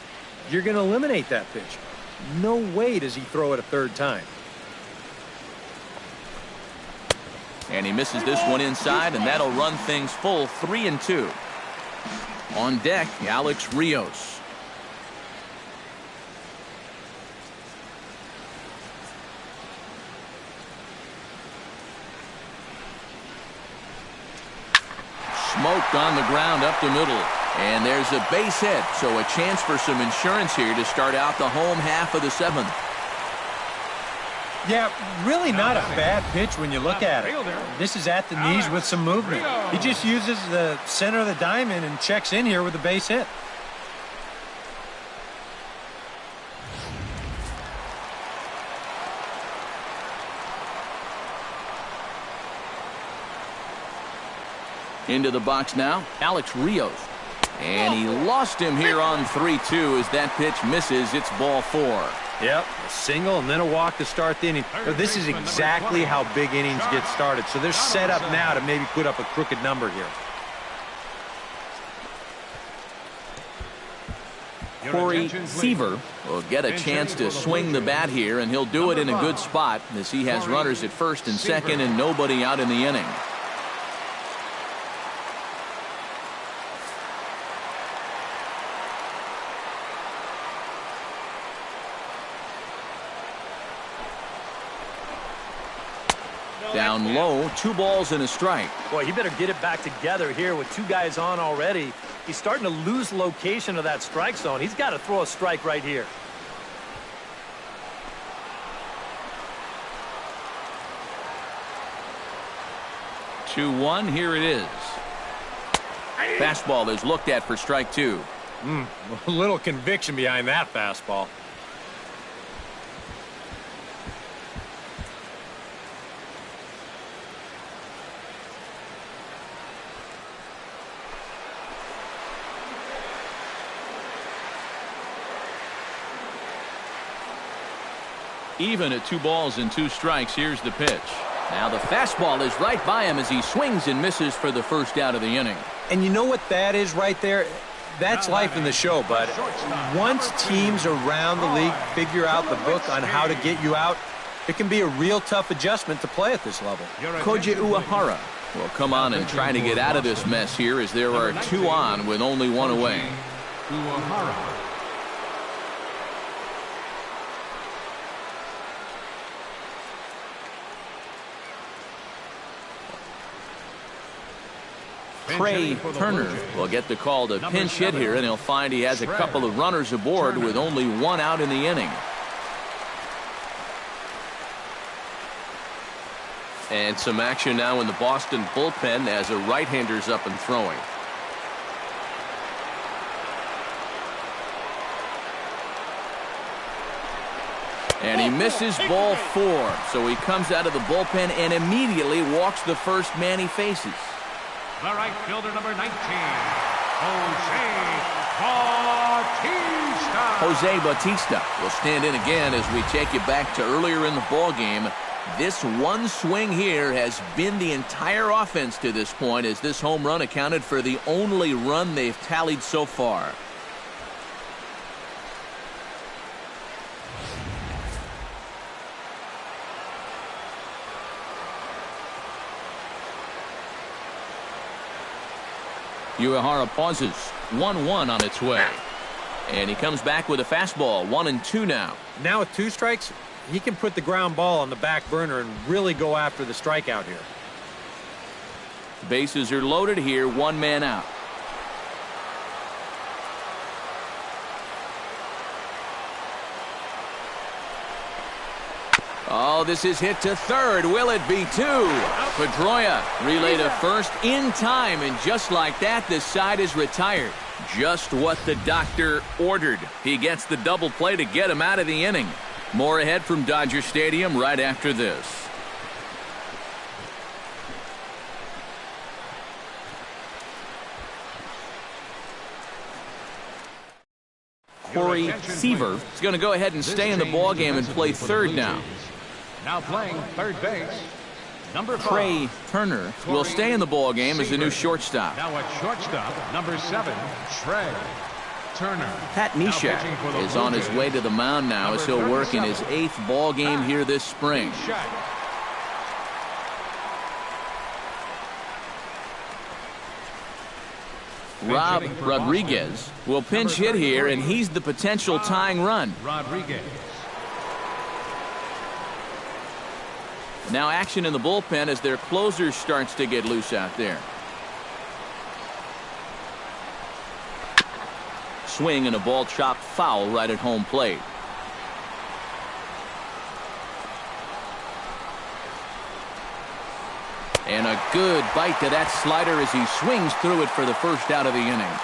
you're going to eliminate that pitch. No way does he throw it a third time. And he misses this one inside, and that'll run things full 3-2. On deck, Alex Rios. Smoked on the ground up the middle. And there's a base hit, so a chance for some insurance here to start out the home half of the 7th. Yeah, really not a bad pitch when you look at it. This is at the knees with some movement. He just uses the center of the diamond and checks in here with a base hit. Into the box now, Alex Rios. And he lost him here on 3-2 as that pitch misses. It's ball 4. Yep, a single and then a walk to start the inning. But this is exactly how big innings get started. So they're set up now to maybe put up a crooked number here. Corey Seaver will get a chance to swing the bat here, and he'll do it in a good spot as he has runners at first and second and nobody out in the inning. Down low, 2 balls and a strike. Boy, he better get it back together here with 2 guys on already. He's starting to lose location of that strike zone. He's got to throw a strike right here. Two-one, here it is. Fastball is looked at for strike 2. A little conviction behind that fastball. Even at 2 balls and 2 strikes, here's the pitch. Now the fastball is right by him as he swings and misses for the first out of the inning. And you know what that is right there? That's life in the show, bud. Once teams around the league figure out the book on how to get you out, it can be a real tough adjustment to play at this level. Koji Uehara will come on and try to get out of this mess here as there are 2 on with only 1 away. Trey Turner will get the call to pinch hit here, and he'll find he has a couple of runners aboard with only 1 out in the inning. And some action now in the Boston bullpen as a right-hander's up and throwing. And he misses ball 4, so he comes out of the bullpen and immediately walks the first man he faces. The right fielder, number 19, Jose Bautista. Jose Bautista will stand in again as we take you back to earlier in the ball game. This one swing here has been the entire offense to this point, as this home run accounted for the only run they've tallied so far. Uehara pauses. 1-1 on its way. And he comes back with a fastball. 1-2 now. Now with 2 strikes, he can put the ground ball on the back burner and really go after the strikeout here. Bases are loaded here. 1 man out. Oh, this is hit to third. Will it be 2? Pedroia relay to first in time, and just like that, the side is retired. Just what the doctor ordered. He gets the double play to get him out of the inning. More ahead from Dodger Stadium right after this. Corey Seaver is going to go ahead and stay in the ballgame and play third now. Now playing third base, number 5. Trey Turner will stay in the ballgame as the new shortstop. Now at shortstop, number 7, Trey Turner. Pat Neshek is on his way to the mound now as he'll work in his 8th ball game here this spring. Rob Rodriguez will pinch hit here, and he's the potential tying run. Rodriguez. Now action in the bullpen as their closer starts to get loose out there. Swing and a ball chopped foul right at home plate. And a good bite to that slider as he swings through it for the first out of the inning.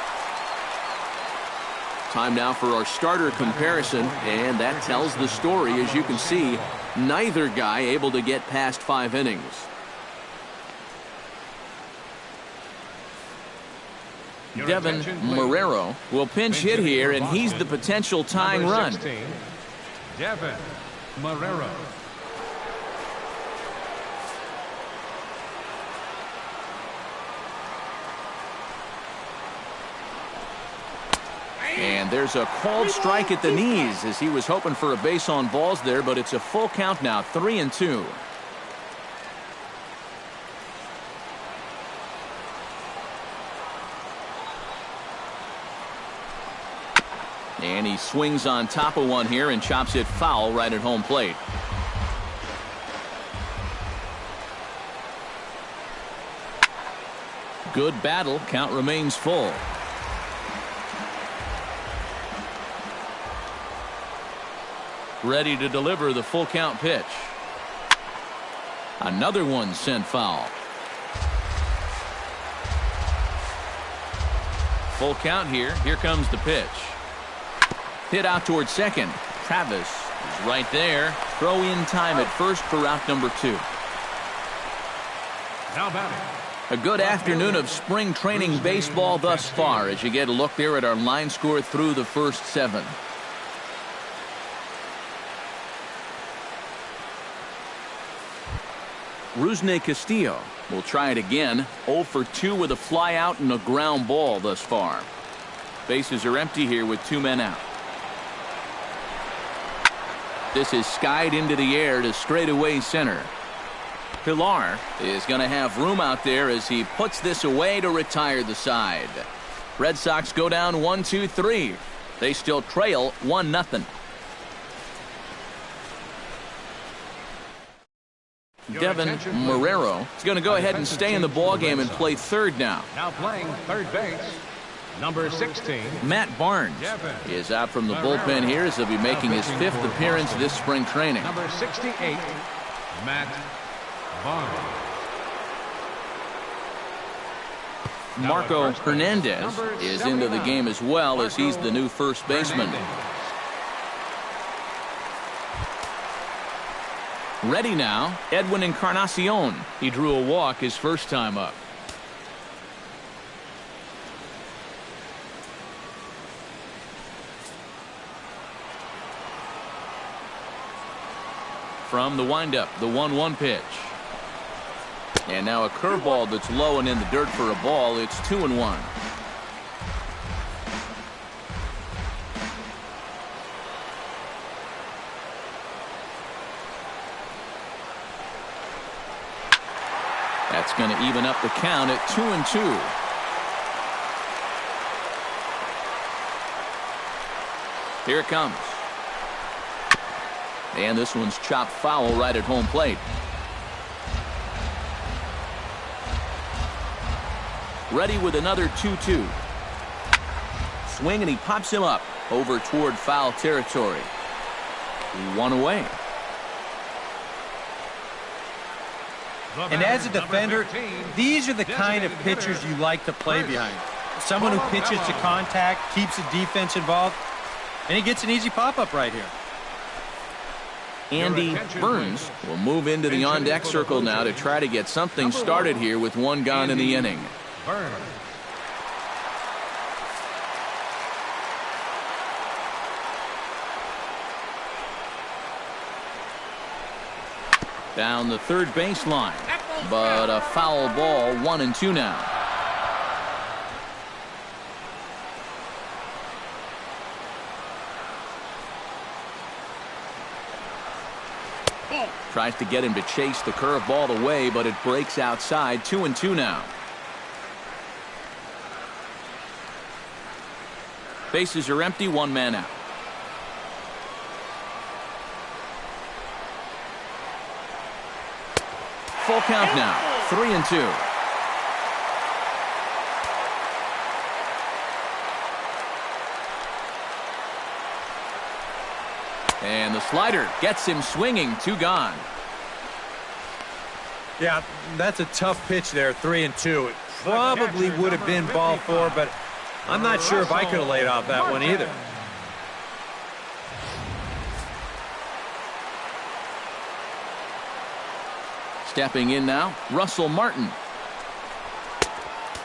Time now for our starter comparison, and that tells the story. As you can see, neither guy able to get past 5 innings. Devin Marrero will pinch hit here, and he's the potential tying run. Devin Marrero. And there's a called strike at the knees as he was hoping for a base on balls there, but it's a full count now, 3-2. And he swings on top of one here and chops it foul right at home plate. Good battle. Count remains full. Ready to deliver the full count pitch. Another one sent foul. Full count here. Here comes the pitch. Hit out towards second. Travis is right there. Throw in time at first for out number 2. Now batting. A good afternoon of spring training baseball thus far as you get a look there at our line score through the first 7. Rusney Castillo will try it again. 0 for 2 with a fly out and a ground ball thus far. Bases are empty here with 2 men out. This is skied into the air to straightaway center. Pilar is going to have room out there as he puts this away to retire the side. Red Sox go down 1-2-3. They still trail 1-0. Devin Marrero is going to go ahead and stay in the ballgame and play third now. Now playing third base, number 16. Matt Barnes is out from the bullpen here as he'll be making his 5th appearance this spring training. Number 68, Matt Barnes. Marco Hernandez is into the game as well as he's the new first baseman. Ready now, Edwin Encarnacion. He drew a walk his first time up. From the windup, the 1-1 pitch. And now a curveball that's low and in the dirt for a ball. It's 2-1. That's going to even up the count at 2-2. Here it comes. And this one's chopped foul right at home plate. Ready with another 2-2. Swing and he pops him up over toward foul territory. 1 away. And as a defender, these are the kind of pitchers you like to play behind. someone who pitches to contact, keeps the defense involved, and he gets an easy pop-up right here. Andy Burns will move into the on-deck circle now to try to get something started here with one gone in the inning. Burns. Down the third baseline, but a foul ball, 1-2 now. Tries to get him to chase the curveball away, but it breaks outside. 2-2 now. Bases are empty, one man out. Full count now, 3-2. And the slider gets him swinging, 2 gone. Yeah, that's a tough pitch there, 3-2. It probably would have been ball 4, but I'm not sure if I could have laid off that one either. Stepping in now, Russell Martin.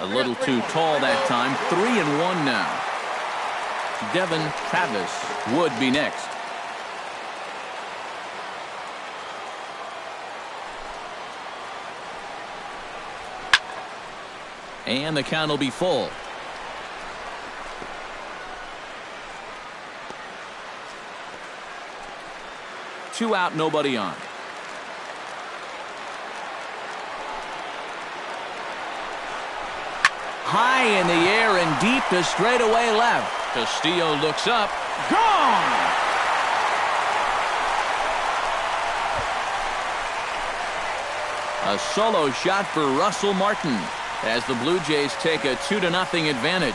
A little too tall that time, 3-1 now. Devin Travis would be next. And the count will be full. Two out, nobody on. High in the air and deep to straightaway left. Castillo looks up. Gone! A solo shot for Russell Martin as the Blue Jays take a 2-0 advantage.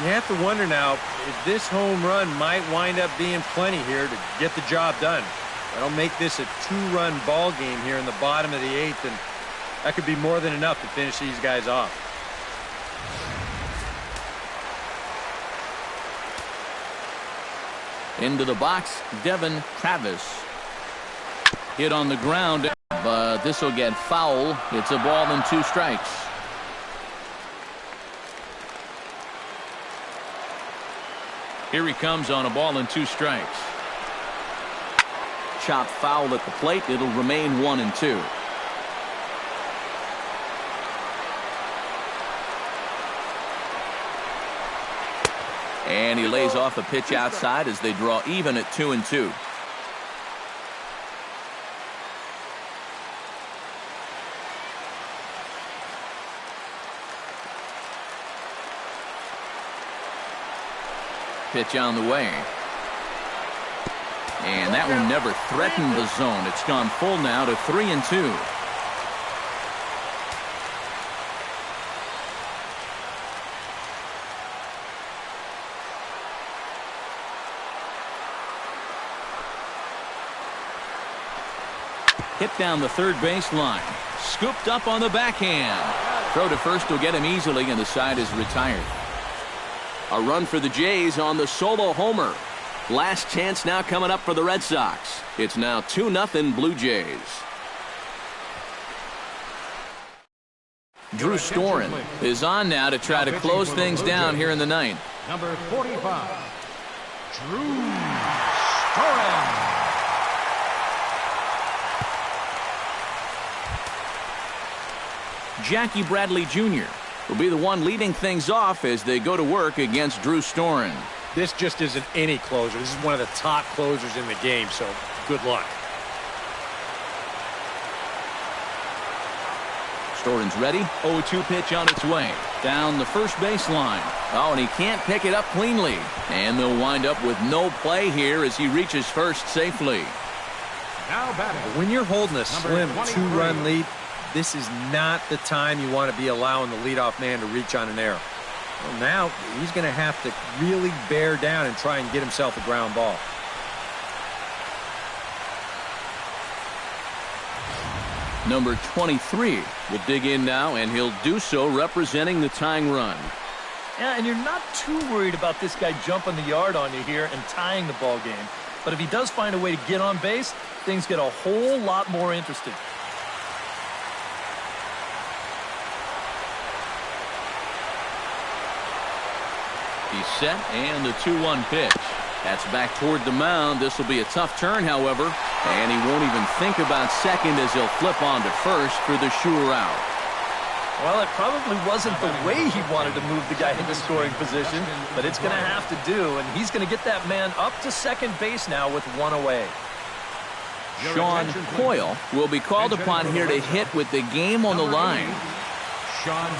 You have to wonder now if this home run might wind up being plenty here to get the job done. That'll make this a 2-run ball game here in the bottom of the 8th, and that could be more than enough to finish these guys off. Into the box, Devin Travis. Hit on the ground, but this will get foul. It's a ball and 2 strikes. Here he comes on a ball and 2 strikes. Chop foul at the plate. It'll remain 1-2. And he lays off a pitch outside as they draw even at 2-2. Pitch on the way. And that one never threatened the zone. It's gone full now to 3-2. Hit down the third baseline. Scooped up on the backhand. Throw to first will get him easily, and the side is retired. A run for the Jays on the solo homer. Last chance now coming up for the Red Sox. It's now 2-0 Blue Jays. Drew Storen is on now to try to close things down here in the 9th. Number 45, Drew Storen. Jackie Bradley Jr. will be the one leading things off as they go to work against Drew Storen. This just isn't any closer. This is one of the top closers in the game, so good luck. Storen's ready. 0-2 pitch on its way. Down the first baseline. Oh, and he can't pick it up cleanly. And they'll wind up with no play here as he reaches first safely. Now batting. When you're holding a slim 2-run lead, this is not the time you want to be allowing the leadoff man to reach on an error. Well, now he's going to have to really bear down and try and get himself a ground ball. Number 23 will dig in now, and he'll do so representing the tying run. Yeah, and you're not too worried about this guy jumping the yard on you here and tying the ball game. But if he does find a way to get on base, things get a whole lot more interesting. He's set, and the 2-1 pitch. That's back toward the mound. This will be a tough turn, however, and he won't even think about second as he'll flip on to first for the sure out. Well, it probably wasn't the way he wanted to move the guy into scoring position, but it's going to have to do, and he's going to get that man up to second base now with one away. Sean Coyle will be called upon here to hit with the game on the line. Sean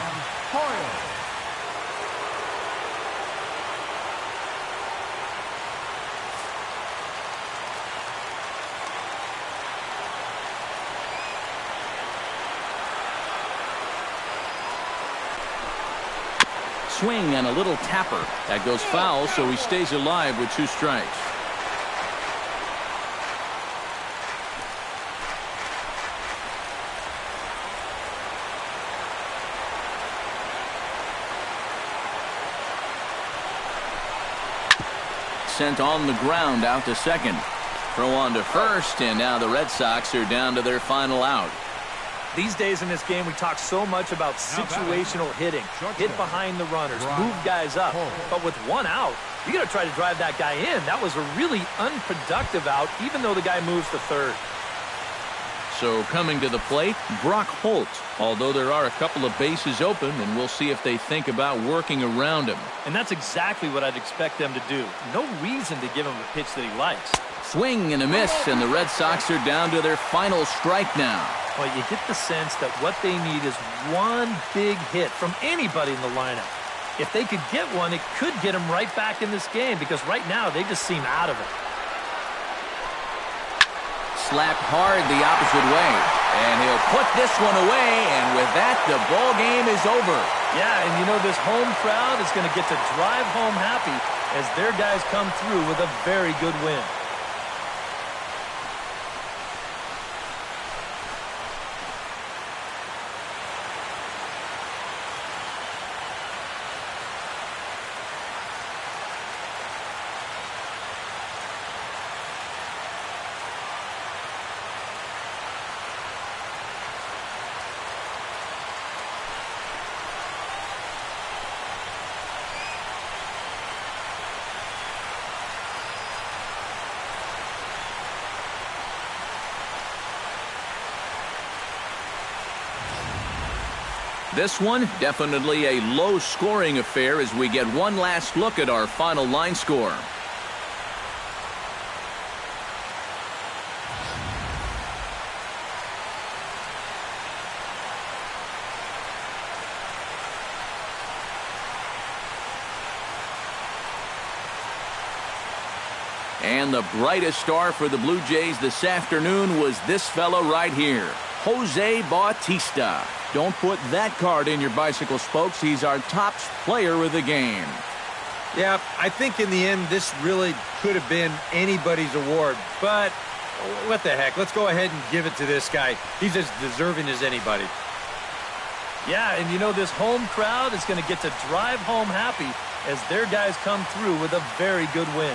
Coyle. Swing and a little tapper. That goes foul, so he stays alive with 2 strikes. Sent on the ground out to second. Throw on to first, and now the Red Sox are down to their final out. These days in this game, we talk so much about situational hitting. Hit behind the runners, move guys up. But with one out, you got to try to drive that guy in. That was a really unproductive out, even though the guy moves to third. So coming to the plate, Brock Holt. Although there are a couple of bases open, and we'll see if they think about working around him. And that's exactly what I'd expect them to do. No reason to give him a pitch that he likes. Swing and a miss, and the Red Sox are down to their final strike now. Well, you get the sense that what they need is one big hit from anybody in the lineup. If they could get one, it could get them right back in this game, because right now they just seem out of it. Slapped hard the opposite way, and he'll put this one away, and with that, the ball game is over. Yeah, and you know, this home crowd is going to get to drive home happy as their guys come through with a very good win. This one, definitely a low-scoring affair as we get one last look at our final line score. And the brightest star for the Blue Jays this afternoon was this fellow right here, Jose Bautista. Don't put that card in your bicycle spokes. He's our top player of the game. Yeah, I think in the end, this really could have been anybody's award. But what the heck? Let's go ahead and give it to this guy. He's as deserving as anybody. Yeah, and you know, this home crowd is going to get to drive home happy as their guys come through with a very good win.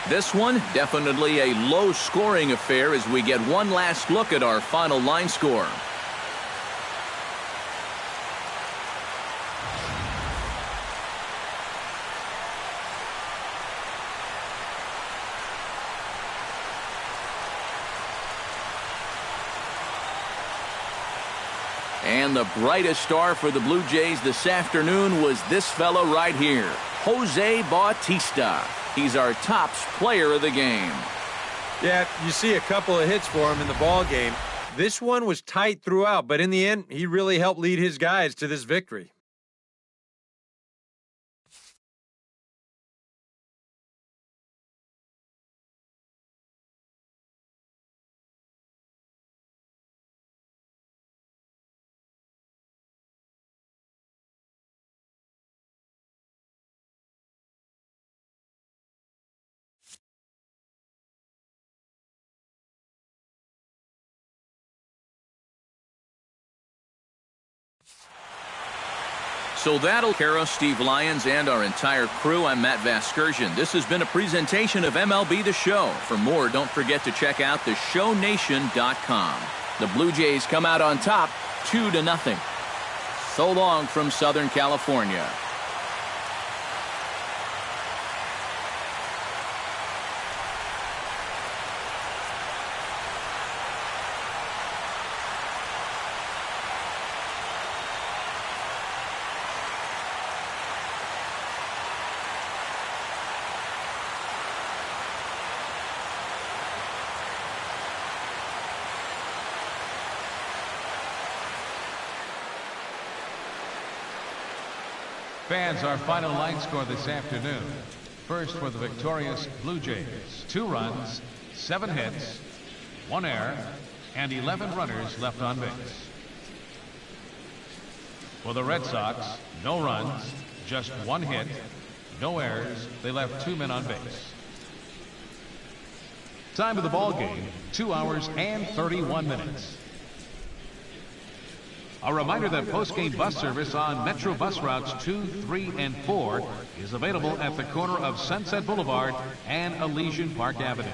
This one, definitely a low-scoring affair as we get one last look at our final line score. And the brightest star for the Blue Jays this afternoon was this fellow right here, Jose Bautista. He's our tops player of the game. Yeah, you see a couple of hits for him in the ball game. This one was tight throughout, but in the end, he really helped lead his guys to this victory. So that'll care of Steve Lyons and our entire crew. I'm Matt Vasgersian. This has been a presentation of MLB The Show. For more, don't forget to check out theshownation.com. The Blue Jays come out on top 2-0. So long from Southern California. Fans, our final line score this afternoon. First for the victorious Blue Jays. 2 runs, 7 hits, 1 error, and 11 runners left on base. For the Red Sox, no runs, just 1 hit, no errors. They left 2 men on base. Time of the ball game, 2 hours and 31 minutes. A reminder that post-game bus service on Metro bus routes 2, 3, and 4 is available at the corner of Sunset Boulevard and Elysian Park Avenue.